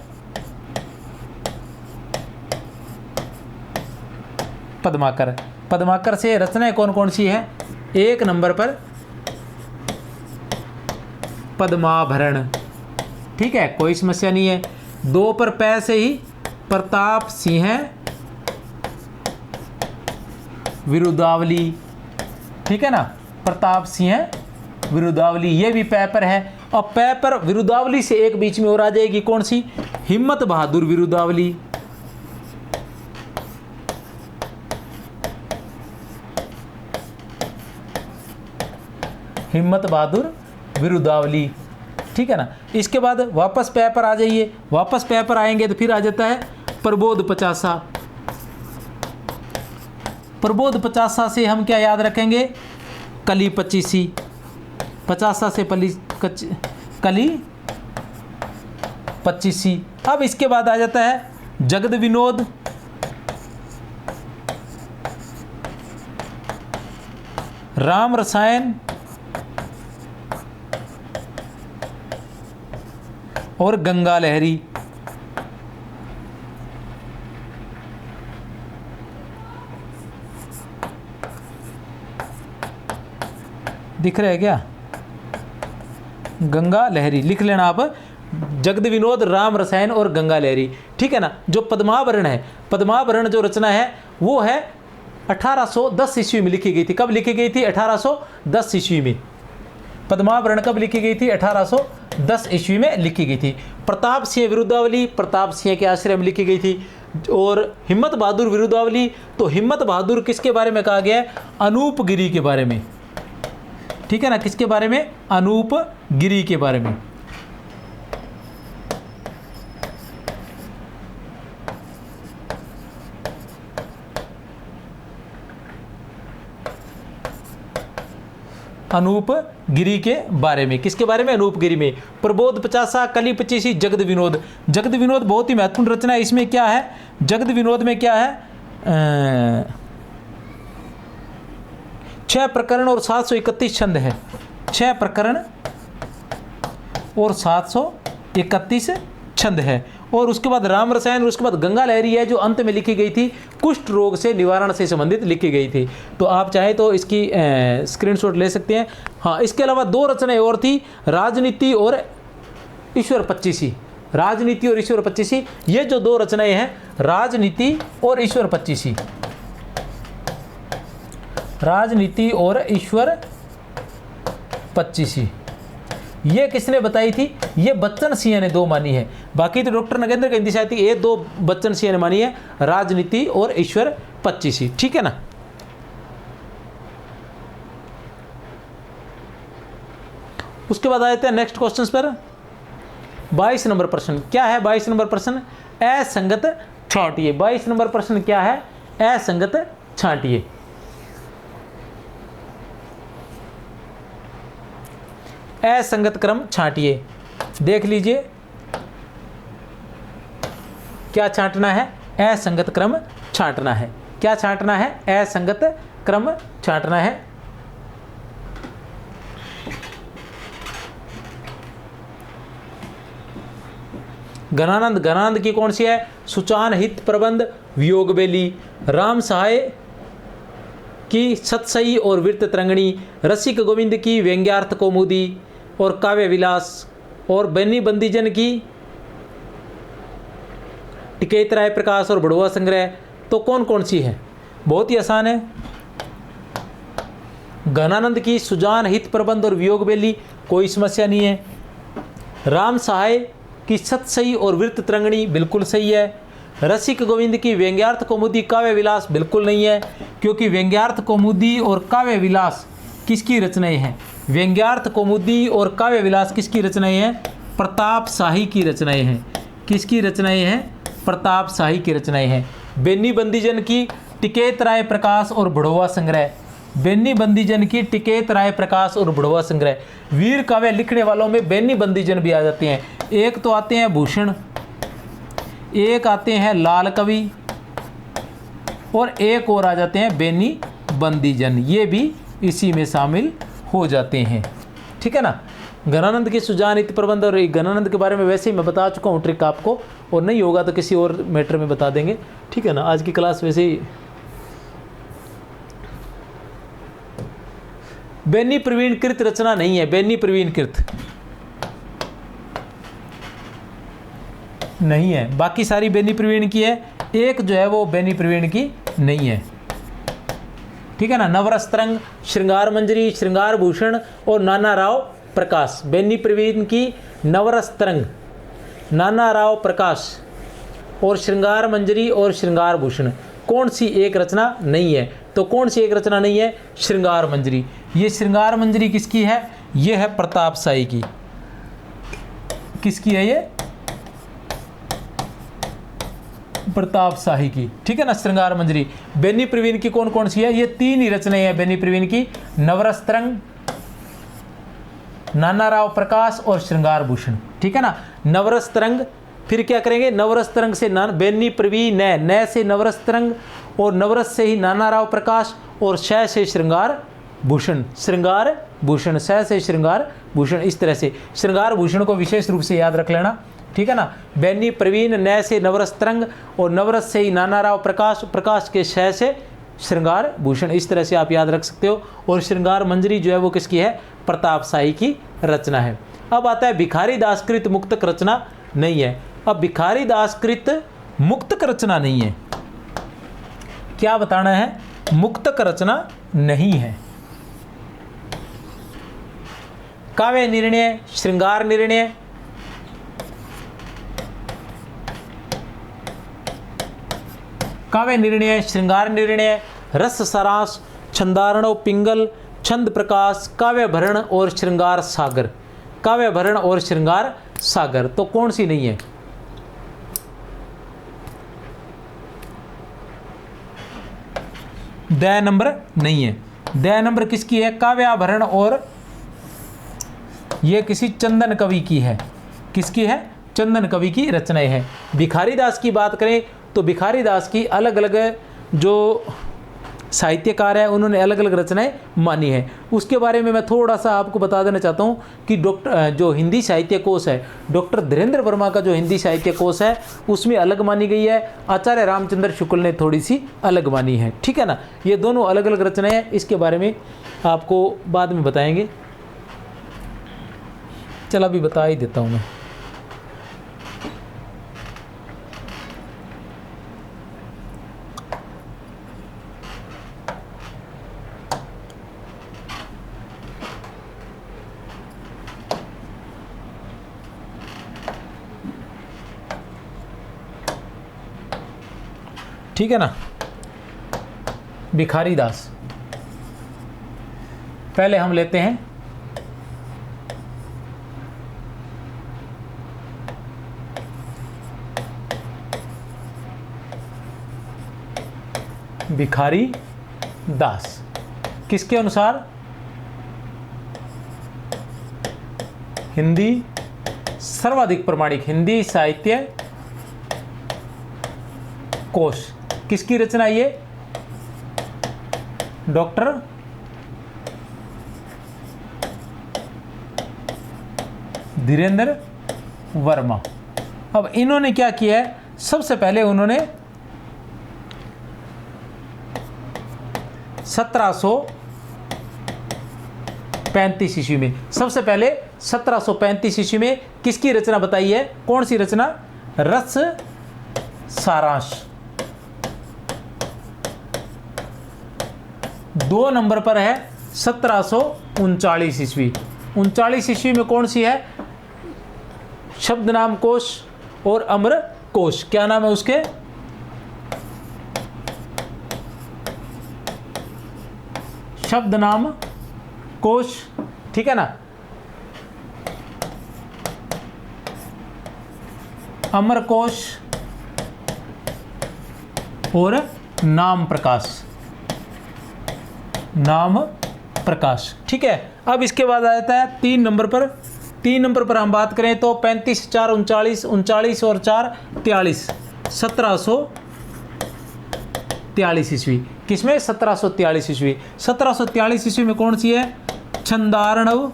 पद्माकर। पद्माकर से रचनाएं कौन कौन सी है? एक नंबर पर पद्माभरण, ठीक है, कोई समस्या नहीं है। दो पर पै से ही प्रताप सिंह विरुद्धावली, ठीक है ना, प्रताप सिंह विरुद्धावली, ये भी पै पर है। और पै पर विरुद्धावली से एक बीच में और आ जाएगी, कौन सी? हिम्मत बहादुर विरुद्धावली। हिम्मत बहादुर विरुद्धावली, ठीक है ना। इसके बाद वापस पै पर आ जाइए। वापस पै पर आएंगे तो फिर आ जाता है प्रबोध पचासा। प्रबोध पचासा से हम क्या याद रखेंगे? कली पच्चीसी। पचासा से कली पच्चीसी। अब इसके बाद आ जाता है जगद विनोद, राम रसायन और गंगा लहरी। दिख रहा है क्या? गंगा लहरी लिख लेना आप, जगद विनोद, राम रसायन और गंगा लहरी, ठीक है ना। जो पद्मावरण है, पद्मावरण जो रचना है वो है 1810 ईस्वी में लिखी गई थी। कब लिखी गई थी? 1810 ईस्वी में। पद्मावरण कब लिखी गई थी? 1810 ईस्वी में लिखी गई थी। प्रताप सिंह विरुद्धावली प्रताप सिंह के आश्रय में लिखी गई थी। और हिम्मत बहादुर विरुद्धावली, तो हिम्मत बहादुर किसके बारे में कहा गया है? अनूप गिरी के बारे में, ठीक है ना। किसके बारे में? अनूप गिरी के बारे में। अनूप गिरी के बारे में। किसके बारे में? अनूप गिरी में। प्रबोध पचासा, कली पचीसी, जगद विनोद। जगद विनोद बहुत ही महत्वपूर्ण रचना है। इसमें क्या है? जगद विनोद में क्या है? 6 प्रकरण और 731 छंद है। 6 प्रकरण और 731 छंद है। और उसके बाद राम रसायन और उसके बाद गंगा लहरी है, जो अंत में लिखी गई थी, कुष्ठ रोग से निवारण से संबंधित लिखी गई थी। तो आप चाहे तो इसकी स्क्रीनशॉट ले सकते हैं। हाँ, इसके अलावा 2 रचनाएं और थी, राजनीति और ईश्वर पच्चीसी। राजनीति और ईश्वर पच्चीसी, ये जो 2 रचनाएं हैं, राजनीति और ईश्वर पच्चीसी, राजनीति और ईश्वर पच्चीसी, ये किसने बताई थी? ये बच्चन सिंह ने 2 मानी है। बाकी तो डॉक्टर नगेंद्र की हिंदी थी, ये 2 बच्चन सिंह ने मानी है, राजनीति और ईश्वर पच्चीसी, ठीक है ना। उसके बाद आ जाते हैं नेक्स्ट क्वेश्चन पर। 22 नंबर प्रश्न क्या है? 22 नंबर प्रश्न, असंगत छांटिए। 22 नंबर प्रश्न क्या है? असंगत छांटिए। असंगत क्रम छांटिए। देख लीजिए क्या छांटना है? असंगत क्रम छांटना है। क्या छांटना है? असंगत क्रम छांटना है। घनानंद, घनानंद की कौन सी है? सुचान हित प्रबंध वियोग बेली। राम सहाय की सतसई और विरत तरंगणी। रसिक गोविंद की व्यंग्यार्थ कौमुदी और काव्य विलास। और बेनी बंदीजन की टिकेत राय प्रकाश और बड़ुआ संग्रह। तो कौन कौन सी है? बहुत ही आसान है। घनानंद की सुजान हित प्रबंध और वियोग बेली, कोई समस्या नहीं है। राम सहाय की सतसई और विरत तरंगणी, बिल्कुल सही है। रसिक गोविंद की व्यंग्यार्थ कौमुदी काव्य विलास, बिल्कुल नहीं है, क्योंकि व्यंग्यार्थ कौमुदी और काव्य विलास किसकी रचनाएं हैं? व्यंग्यार्थ कौमुदी और काव्य विलास किसकी रचनाएं हैं? प्रताप शाही की रचनाएं हैं। किसकी रचनाएं हैं? प्रताप शाही की रचनाएं हैं। बेनी बंदीजन की टिकेत राय प्रकाश और बड़ौवा संग्रह। बेनी बंदीजन की टिकेत राय प्रकाश और बड़ौवा संग्रह। वीर काव्य लिखने वालों में बेनी बंदीजन भी आ जाते हैं। एक तो आते हैं भूषण, एक आते हैं लाल कवि, और एक और आ जाते हैं बेनी बंदीजन। ये भी इसी में शामिल हो जाते हैं, ठीक है ना। घनानंद की सुजान हित प्रबंध, और घनानंद के बारे में वैसे ही मैं बता चुका हूँ ट्रिक आपको, और नहीं होगा तो किसी और मैटर में बता देंगे, ठीक है ना। आज की क्लास वैसे ही। बेनी प्रवीण कृत रचना नहीं है। बेनी प्रवीण कृत नहीं है, बाकी सारी बेनी प्रवीण की है। एक जो है वो बेनी प्रवीण की नहीं है, ठीक है ना। नवरस तरंग, श्रृंगार मंजरी, श्रृंगार भूषण और नाना राव प्रकाश। बेनी प्रवीण की नवरस तरंग, नाना राव प्रकाश और श्रृंगार मंजरी और श्रृंगार भूषण, कौन सी एक रचना नहीं है? तो कौन सी एक रचना नहीं है? श्रृंगार मंजरी। ये श्रृंगार मंजरी किसकी है? ये है प्रताप शाही की। किसकी है ये? प्रताप शाही की, ठीक है ना, श्रृंगार मंजरी। बेनी प्रवीण की कौन कौन सी है? ये 3 ही रचनाएं हैं बेनी प्रवीण की, नवरस तरंग, नाना राव प्रकाश और श्रृंगार भूषण, ठीक है ना। नवरस तरंग, फिर क्या करेंगे? नवरस तरंग से बेनी प्रवीण, न से नवरस तरंग, और नवरस से ही नाना राव प्रकाश, और शय से श्रृंगार भूषण, श्रृंगार भूषण, से श्रृंगार भूषण, इस तरह से श्रृंगार भूषण को विशेष रूप से याद रख लेना, ठीक है ना। बैनी प्रवीण, नय से नवरस तरंग, और नवरस से ही नाना राव प्रकाश, प्रकाश के शय से श्रृंगार भूषण, इस तरह से आप याद रख सकते हो। और श्रृंगार मंजरी जो है वो किसकी है? प्रताप शाही की रचना है। अब आता है भिखारी दासकृत मुक्तक रचना नहीं है। अब भिखारी दासकृत मुक्तक रचना नहीं है, क्या बताना है? मुक्तक रचना नहीं है। काव्य निर्णय, श्रृंगार निर्णय, काव्य निर्णय, श्रृंगार निर्णय, रस सारांश, छंदारणव, पिंगल, छंद प्रकाश, काव्य भरण और श्रृंगार सागर, काव्य भरण और श्रृंगार सागर, तो कौन सी नहीं है? दया नंबर नहीं है। दया नंबर किसकी है? काव्याभरण, और यह किसी चंदन कवि की है। किसकी है? चंदन कवि की रचनाएं हैं। भिखारी दास की बात करें तो भिखारी दास की अलग अलग जो साहित्यकार है उन्होंने अलग अलग रचनाएं मानी है। उसके बारे में मैं थोड़ा सा आपको बता देना चाहता हूँ कि जो हिंदी साहित्य कोश है, डॉक्टर धीरेन्द्र वर्मा का जो हिंदी साहित्य कोश है उसमें अलग मानी गई है, आचार्य रामचंद्र शुक्ल ने थोड़ी सी अलग मानी है, ठीक है ना। ये दोनों अलग अलग रचनाएं हैं, इसके बारे में आपको बाद में बताएंगे। चल अभी बता ही देता हूँ मैं। ठीक है ना। भिखारी दास पहले हम लेते हैं भिखारी दास किसके अनुसार? हिंदी सर्वाधिक प्रमाणिक हिंदी साहित्य कोश, किसकी रचना? ये डॉक्टर धीरेन्द्र वर्मा। अब इन्होंने क्या किया है? सबसे पहले उन्होंने 1735 ईस्वी में, सबसे पहले 1735 ईस्वी में किसकी रचना बताई है? कौन सी रचना? रस सारांश। 2 नंबर पर है 1739 ईस्वी। 39 ईस्वी में कौन सी है? शब्द नाम कोश और अमर कोश। क्या नाम है उसके? शब्द नाम कोश, ठीक है ना। अमर कोश और नाम प्रकाश, नाम प्रकाश, ठीक है। अब इसके बाद आ जाता है 3 नंबर पर। 3 नंबर पर हम बात करें तो 35, 4, 39, 39 और 4, 43, 1743 ईस्वी। किसमें? 1743 ईस्वी। 1743 ईस्वी में कौन सी है? छंदारणव,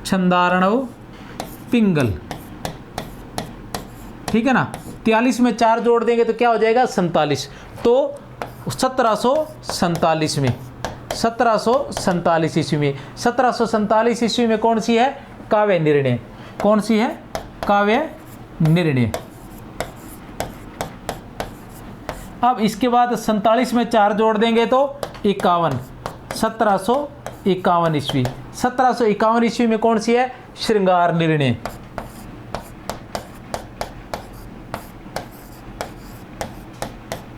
छंदारणव पिंगल, ठीक है ना। 43 में 4 जोड़ देंगे तो क्या हो जाएगा? 47। तो 1747 में, 1747 ईस्वी में, 1747 ईस्वी में कौन सी है? काव्य निर्णय। कौन सी है? काव्य निर्णय। अब इसके बाद 47 में 4 जोड़ देंगे तो 51, 1751 ईस्वी। 1751 ईस्वी में कौन सी है? श्रृंगार निर्णय।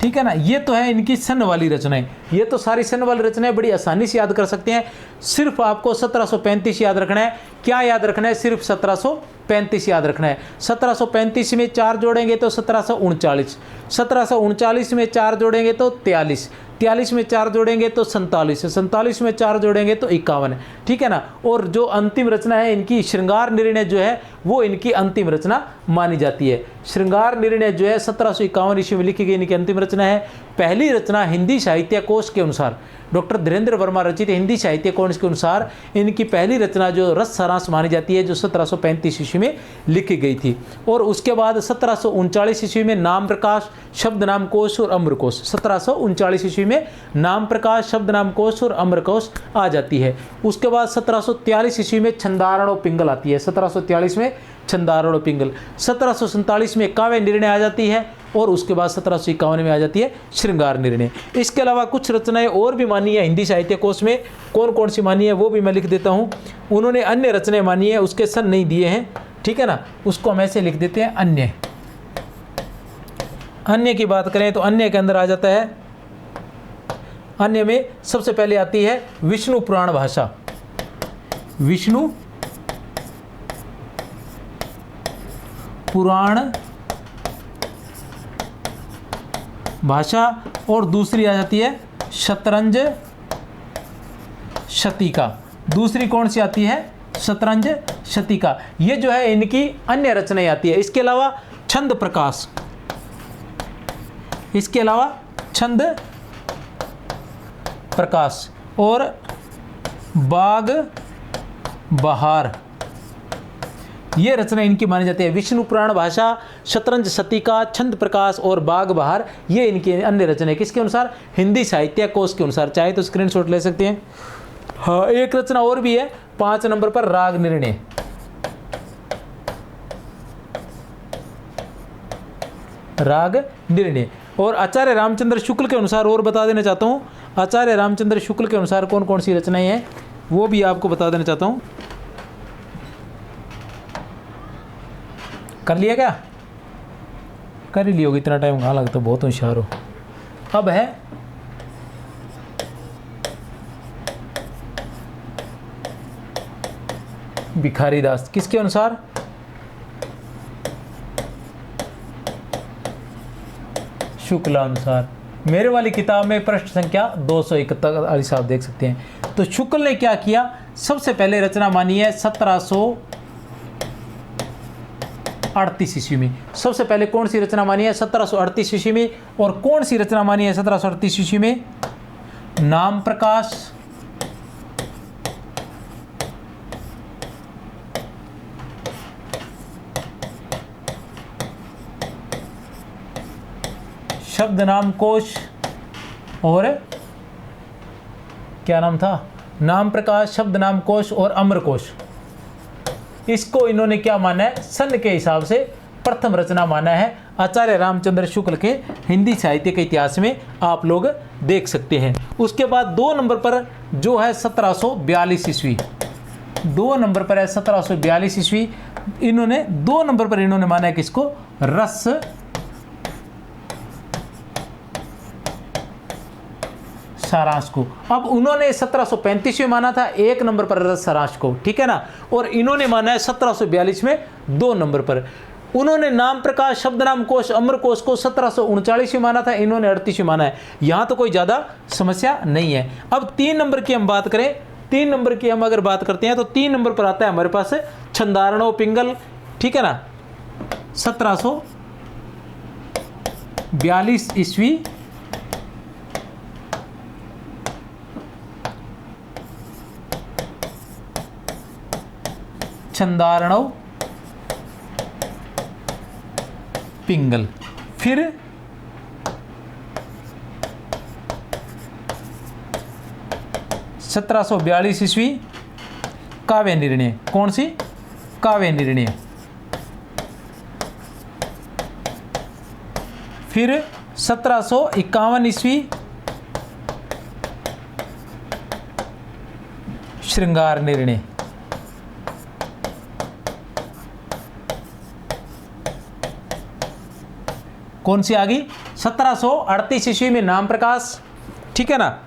ठीक है ना। ये तो है इनकी सन वाली रचनाएं। ये तो सारी सन वाली रचनाएं बड़ी आसानी से याद कर सकते हैं। सिर्फ आपको 1735 याद रखना है। क्या याद रखना है? सिर्फ 1735 याद रखना है। 1735 में 4 जोड़ेंगे तो 1739, 1739 में 4 जोड़ेंगे तो 43, 43 में 4 जोड़ेंगे तो 47 है, 47 में 4 जोड़ेंगे तो 51 है, ठीक है ना। और जो अंतिम रचना है इनकी श्रृंगार निर्णय जो है वो इनकी अंतिम रचना मानी जाती है। श्रृंगार निर्णय जो है 1751 ईस्वी में लिखी गई इनकी अंतिम रचना है। पहली रचना हिंदी साहित्य कोश के अनुसार, डॉक्टर धीरेन्द्र वर्मा रचित हिंदी साहित्य कोश के अनुसार इनकी पहली रचना जो रस सारांश मानी जाती है, जो 1735 ईस्वी में लिखी गई थी। और उसके बाद 1739 ईस्वी में नाम प्रकाश, शब्द नाम कोश और अम्रकोश, 1739 ईस्वी में नाम प्रकाश, शब्द नाम कोश और अम्रकोश आ जाती है। उसके बाद 1743 ईस्वी में छंदारण और पिंगल आती है, 1743 में छंदारण और पिंगल। 1747 में काव्य निर्णय आ जाती है और उसके बाद 1751 में आ जाती है श्रृंगार निर्णय। इसके अलावा कुछ रचनाएं और भी मानी है हिंदी साहित्य कोश में, कौन कौन सी मानी है वो भी मैं लिख देता हूँ। उन्होंने अन्य रचनाएं मानी है, उसके सन नहीं दिए हैं, ठीक है ना, उसको हम ऐसे लिख देते हैं अन्य। अन्य की बात करें तो अन्य के अंदर आ जाता है, अन्य में सबसे पहले आती है विष्णु पुराण भाषा, विष्णु पुराण भाषा, और दूसरी आ जाती है शतरंज शतीका। दूसरी कौन सी आती है? शतरंज शतीका। ये जो है इनकी अन्य रचनाएं आती है। इसके अलावा छंद प्रकाश, इसके अलावा छंद प्रकाश और बाग बहार, ये रचना इनकी मानी जाती है। विष्णु पुराण भाषा, शतरंज शतीका, छंद प्रकाश और बाग बहार, ये इनकी अन्य रचना है। किसके अनुसार? हिंदी साहित्य कोश के अनुसार। चाहे तो स्क्रीनशॉट ले सकते हैं। हाँ, एक रचना और भी है 5 नंबर पर, राग निर्णय। राग निर्णय। और आचार्य रामचंद्र शुक्ल के अनुसार और बता देना चाहता हूँ, आचार्य रामचंद्र शुक्ल के अनुसार कौन कौन सी रचनाएं हैं वो भी आपको बता देना चाहता हूँ। कर लिया क्या? कर ही लियोगे, इतना टाइम कहाँ लगता, बहुत होशियार हो। अब है भिखारी दास, किसके अनुसार? शुक्ला अनुसार। मेरे वाली किताब में पृष्ठ संख्या 271 आप देख सकते हैं। तो शुक्ल ने क्या किया? सबसे पहले रचना मानी है 1738 ईस्वी में। सबसे पहले कौन सी रचना मानी है? 1738 ईस्वी में। और कौन सी रचना मानी है 1738 ईस्वी में? नाम प्रकाश, शब्द नाम कोश और क्या नाम था? नाम प्रकाश, शब्द नाम कोश और अमरकोश। इसको इन्होंने क्या माना है? सन के हिसाब से प्रथम रचना माना है आचार्य रामचंद्र शुक्ल के हिंदी साहित्य के इतिहास में, आप लोग देख सकते हैं। उसके बाद 2 नंबर पर जो है 1742 ईस्वी, 2 नंबर पर है 1742 ईस्वी। इन्होंने 2 नंबर पर इन्होंने माना है किसको? रस सारांश को। अब उन्होंने 1735 में माना था 1 नंबर पर रस सारांश को, ठीक है ना। और इन्होंने माना है 1742 में 2 नंबर पर। उन्होंने नाम प्रकाश, शब्द नाम कोश, अमरकोश को 1739 में माना था, इन्होंने 38 में माना है। यहाँ तो कोई ज़्यादा समस्या नहीं है। अब 3 नंबर की हम बात करें, 3 नंबर की हम अगर बात करते हैं तो 3 नंबर पर आता है हमारे पास छंदारणो पिंगल, ठीक है ना। 1742 ईस्वी छंदारणव पिंगल। फिर 1742 ईस्वी काव्य निर्णय। कौन सी? काव्य निर्णय। फिर 1751 ईस्वी श्रृंगार निर्णय। कौन सी आ गई? 1738 ईस्वी में नाम प्रकाश, ठीक है ना।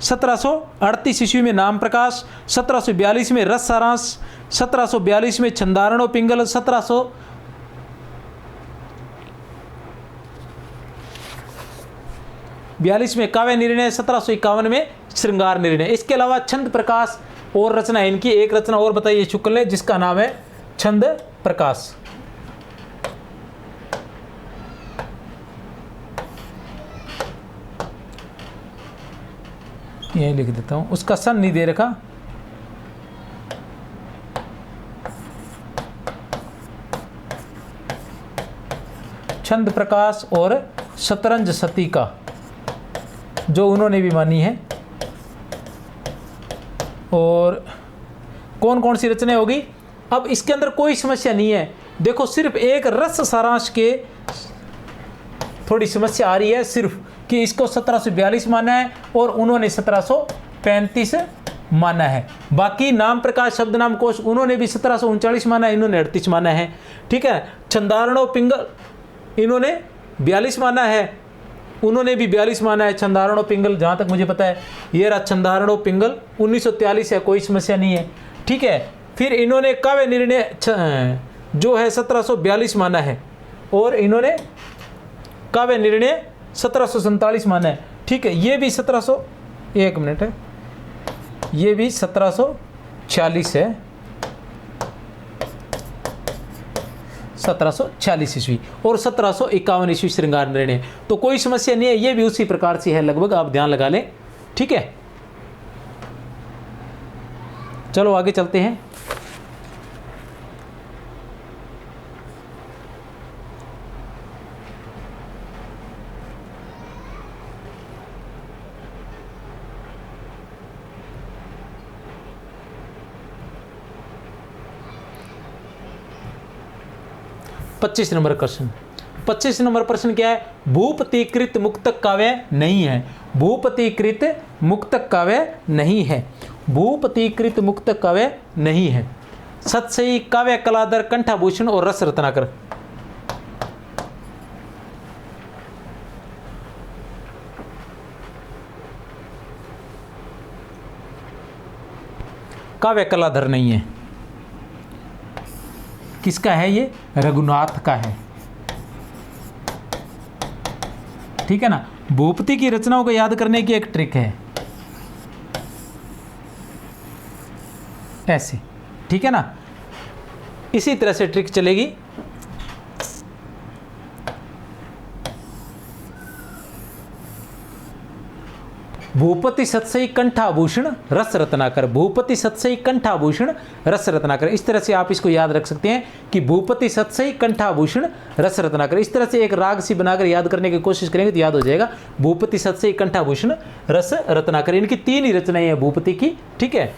1738 ईस्वी में नाम प्रकाश, 1742 में रस सारांश, 1742 में छंदारणो पिंगल, 1742 42 काव्य निर्णय, 1751 में श्रृंगार निर्णय। इसके अलावा छंद प्रकाश और रचना है इनकी, एक रचना और बताइए शुक्ल ने, जिसका नाम है छंद प्रकाश। यही लिख देता हूं, उसका सन नहीं दे रखा। छंद प्रकाश और शतरंज सती का, जो उन्होंने भी मानी है। और कौन कौन सी रचनाएं होगी? अब इसके अंदर कोई समस्या नहीं है, देखो सिर्फ एक रस सारांश के थोड़ी समस्या आ रही है, सिर्फ कि इसको 1742 माना है और उन्होंने 1735 माना है। बाकी नाम प्रकाश शब्द नाम कोश उन्होंने भी 1739 माना है, इन्होंने 38 माना है। ठीक है, छंदारणो पिंगल इन्होंने 42 माना है, उन्होंने भी 42 माना है। छंदारणो पिंगल जहाँ तक मुझे पता है ये रहा छंदारणो पिंगल 1943 है, कोई समस्या नहीं है। ठीक है, फिर इन्होंने काव्य निर्णय जो है 1742 माना है और इन्होंने काव्य निर्णय 1747 माना है। ठीक है, ये भी 1 मिनट है, ये भी 1746 है, 1746 ईस्वी और 1751 ईस्वी श्रृंगार निर्णय। तो कोई समस्या नहीं है, ये भी उसी प्रकार से है लगभग, आप ध्यान लगा लें। ठीक है, चलो आगे चलते हैं। पच्चीस नंबर प्रश्न। 25 नंबर प्रश्न क्या है? भूपतिकृत मुक्तक काव्य नहीं है। भूपतिकृत मुक्तक काव्य नहीं है। भूपतिकृत मुक्तक काव्य नहीं है। सतसई, काव्य कलाधर, कंठाभूषण और रस रत्नाकर। काव्य कलाधर नहीं है। किसका है ये? रघुनाथ का है। ठीक है ना, भूपति की रचनाओं को याद करने की एक ट्रिक है ऐसे। ठीक है ना, इसी तरह से ट्रिक चलेगी। भूपति सतसई कंठाभूषण रस रत्नाकर। भूपति सतसई कंठाभूषण रस रत्नाकर, इस तरह से आप इसको याद रख सकते हैं कि भूपति सतसई कंठाभूषण रस रत्नाकर। इस तरह से एक राग सी बनाकर याद करने की कोशिश करेंगे तो याद हो जाएगा। भूपति सतसई कंठाभूषण रस रत्नाकर, इनकी 3 ही रचनाएं हैं भूपति की। ठीक है,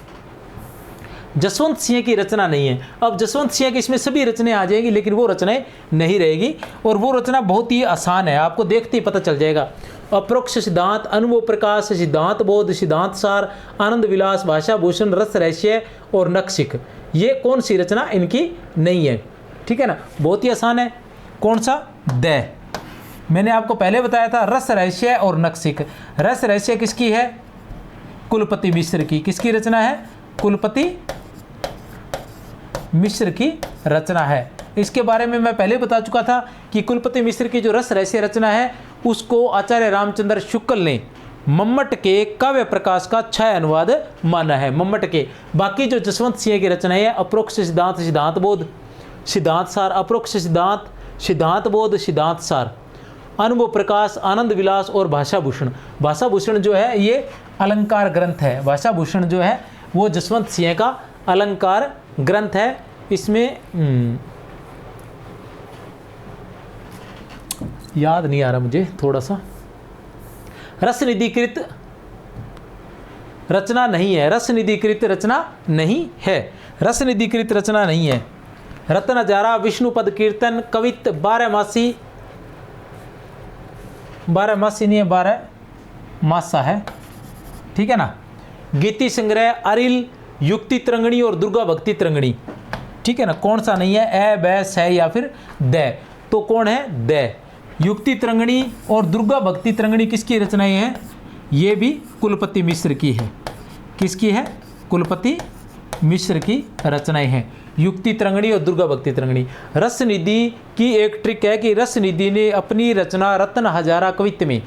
जसवंत सिंह की रचना नहीं है। अब जसवंत सिंह की इसमें सभी रचनाएं आ जाएगी, लेकिन वो रचनाएं नहीं रहेगी। और वो रचना बहुत ही आसान है, आपको देखते ही पता चल जाएगा। अप्रोक्ष सिद्धांत, अनुभव प्रकाश, सिद्धांत बोध, सिद्धांत सार, आनंद विलास, भाषा भूषण, रस रहस्य और नक्शिक, ये कौन सी रचना इनकी नहीं है। ठीक है ना, बहुत ही आसान है। कौन सा? द। मैंने आपको पहले बताया था रस रहस्य और नक्शिक। रस रहस्य किसकी है? कुलपति मिश्र की। किसकी रचना है? कुलपति मिश्र की रचना है। इसके बारे में मैं पहले बता चुका था कि कुलपति मिश्र की जो रस रहस्य रचना है उसको आचार्य रामचंद्र शुक्ल ने मम्मट के काव्य प्रकाश का 6 अनुवाद माना है। मम्मट के। बाकी जो जसवंत सिंह की रचना है अप्रोक्ष सिद्धांत, सिद्धांत बोध, सिद्धांत सार, अप्रोक्ष सिद्धांत, सिद्धांत बोध, सिद्धांत सार, अनुभव प्रकाश, आनंद विलास और भाषा भूषण। भाषा भूषण जो है ये अलंकार ग्रंथ है। भाषा भूषण जो है वो जसवंत सिंह का अलंकार ग्रंथ है। इसमें याद नहीं आ रहा मुझे थोड़ा सा। रस निधिकृत रचना नहीं है। रस निधिकृत रचना नहीं है। रस निधिकृत रचना नहीं है। रत्न हजारा, विष्णुपद कीर्तन, कवित, 12 मासी नहीं है, 12 मासा है। ठीक है ना, गीति संग्रह, अरिल, युक्ति तरंगणी और दुर्गा भक्ति तरंगणी। ठीक है ना, कौन सा नहीं है? ए, ब, स या फिर द। तो कौन है? द। युक्ति तरंगणी और दुर्गा भक्ति तरंगणी किसकी रचनाएं हैं? ये भी कुलपति मिश्र की है। किसकी है? कुलपति मिश्र की रचनाएं हैं, युक्ति तरंगणी और दुर्गा भक्ति तरंगणी। रस निधि की एक ट्रिक है कि रस निधि ने अपनी रचना रत्न हजारा कवित्त में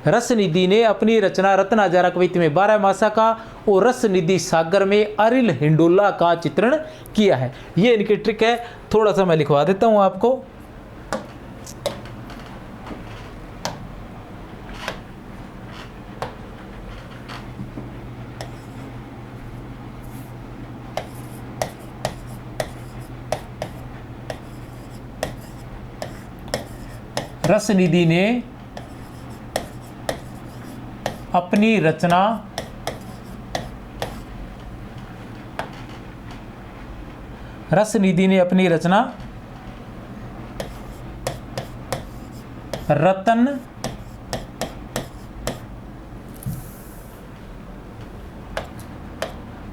रस निधि ने अपनी रचना रत्न हजारा कवित्व में 12 मासा का और रस निधि सागर में अरिल हिंडोला का चित्रण किया है। ये इनकी ट्रिक है, थोड़ा सा मैं लिखवा देता हूं आपको। रस निधि ने अपनी रचना रतन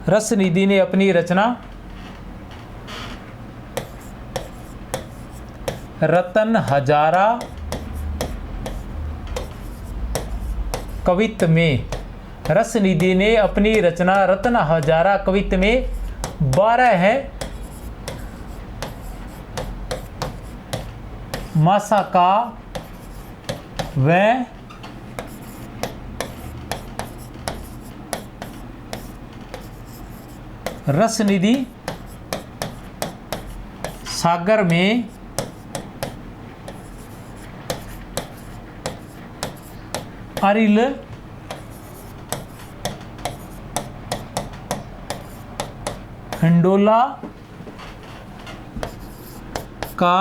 रस निधि ने अपनी रचना रतन हजारा कवित्त में, रस निधि ने अपनी रचना रत्न हजारा कवित्त में 12 मासा का व रस निधि सागर में अरिल हिंडोला का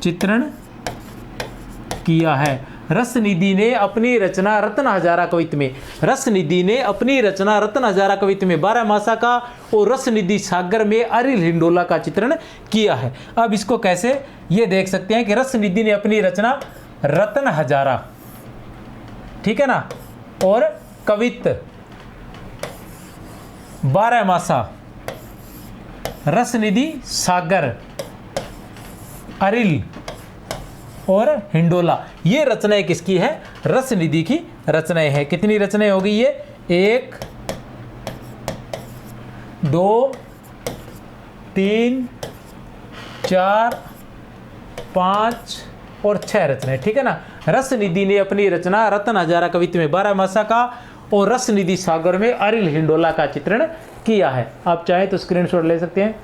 चित्रण किया है। रस निधि ने अपनी रचना रत्न हजारा कवित्त में, रस निधि ने अपनी रचना रत्न हजारा कवित्त में 12 मासा का और रस निधि सागर में अरिल हिंडोला का चित्रण किया है। अब इसको कैसे ये देख सकते हैं कि रस निधि ने अपनी रचना रत्न हजारा, ठीक है ना, और कवित्त 12 मासा, रस निधि सागर, अरिल और हिंडोला, ये रचनाएं किसकी है? रस निधि की रचनाएं हैं। कितनी रचनाएं होगी ये? 1 2 3 4 5 और 6 रचनाएं, ठीक है ना। रस निधि ने अपनी रचना रत्न हजारा कवित्व में 12 मासा का और रस निधि सागर में अरिल हिंडोला का चित्रण किया है। आप चाहें तो स्क्रीनशॉट ले सकते हैं।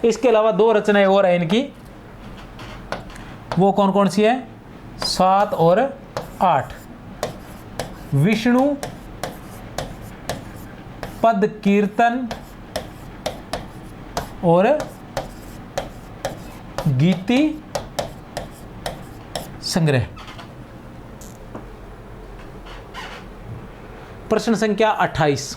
इसके अलावा 2 रचनाएं और हैं इनकी, वो कौन कौन सी है? 7 और 8। विष्णु पद कीर्तन और गीति संग्रह। प्रश्न संख्या 28,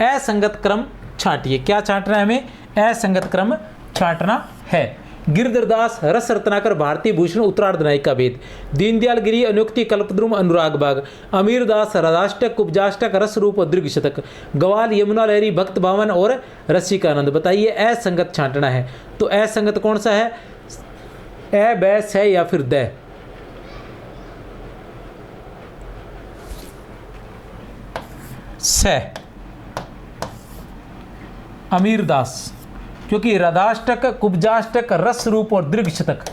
असंगत क्रम छांटिए। क्या छांटना है हमें? असंगत क्रम छांटना है। गिरधरदास रस रत्नाकर भारती भूषण उत्तरार्ध नायक का भेद, दीनदयाल गिरी अनुक्ति कल्पद्रुम अनुराग बाग, अमीरदास राधाष्टक कुब्जाष्टक रस रूप और दीर्घ शतक, गवाल यमुना लहरी भक्त भावन और रसिकानंद। बताइए असंगत छांटना है तो असंगत कौन सा है? ए बै से या फिर द? से अमीरदास, क्योंकि राधाष्टक कुब्जाष्टक रस रूप और दीर्घ शतक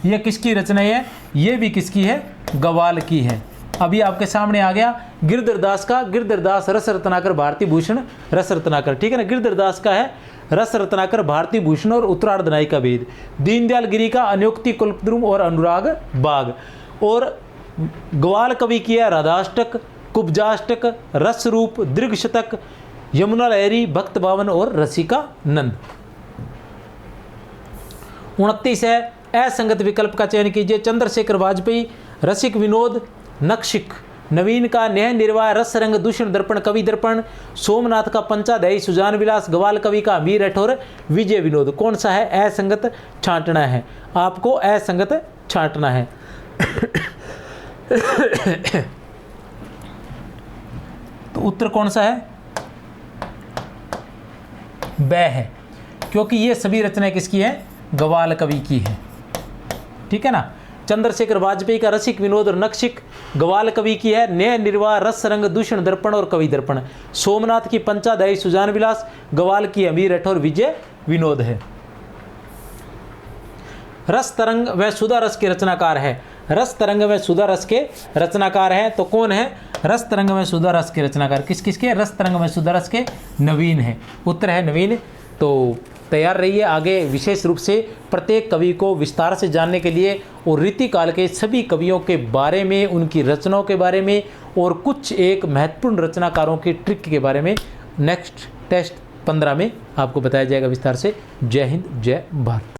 ये किसकी रचना है? ये भी किसकी है? गवाल की है। अभी आपके सामने आ गया गिरधरदास का, गिरधरदास रस रत्नाकर भारती भूषण रस रत्नाकर, ठीक है ना। गिरधरदास का है रस रत्नाकर भारती भूषण और उत्तरार्ध नायक का भेद, दीनदयाल गिरी का अनुक्ति कल्पद्रुम और अनुराग बाग, और ग्वाल कवि की है राधाष्टक कुब्जाष्टक रस रूप दीर्घ शतक यमुना लहरी भक्त भावन और रसिका नंद। 29 है असंगत विकल्प का चयन कीजिए। चंद्रशेखर वाजपेयी रसिक विनोद नक्शिक, नवीन का न्याय निर्वाह रस रंग दूषण दर्पण कवि दर्पण, सोमनाथ का पंचाध्यायी सुजान विलास, गवाल कवि का अमीर रठौर विजय विनोद। कौन सा है? असंगत छांटना है, आपको असंगत छांटना है। तो उत्तर कौन सा है? ब है, क्योंकि ये सभी रचनाएं किसकी है? गवाल कवि की है, ठीक है ना। चंद्रशेखर वाजपेयी का रसिक विनोद और नक्शिक ग्वाल कवि की है न्याय निर्वाह, रस रंग, दूषण दर्पण और कवि दर्पण। सोमनाथ की पंचाध्यायी सुजान विलास, ग्वाल की अमीर हठ और विजय विनोद है। रस तरंग व सुधा रस के रचनाकार है, रस तरंग व सुधा रस के रचनाकार हैं तो कौन है? रस तरंग व सुधा रस के रचनाकार किस किस के? रस तरंग व सुधा रस के नवीन है, उत्तर है नवीन। तो तैयार रहिए आगे विशेष रूप से प्रत्येक कवि को विस्तार से जानने के लिए और रीतिकाल के सभी कवियों के बारे में, उनकी रचनाओं के बारे में और कुछ एक महत्वपूर्ण रचनाकारों की ट्रिक के बारे में नेक्स्ट टेस्ट 15 में आपको बताया जाएगा विस्तार से। जय हिंद, जय भारत।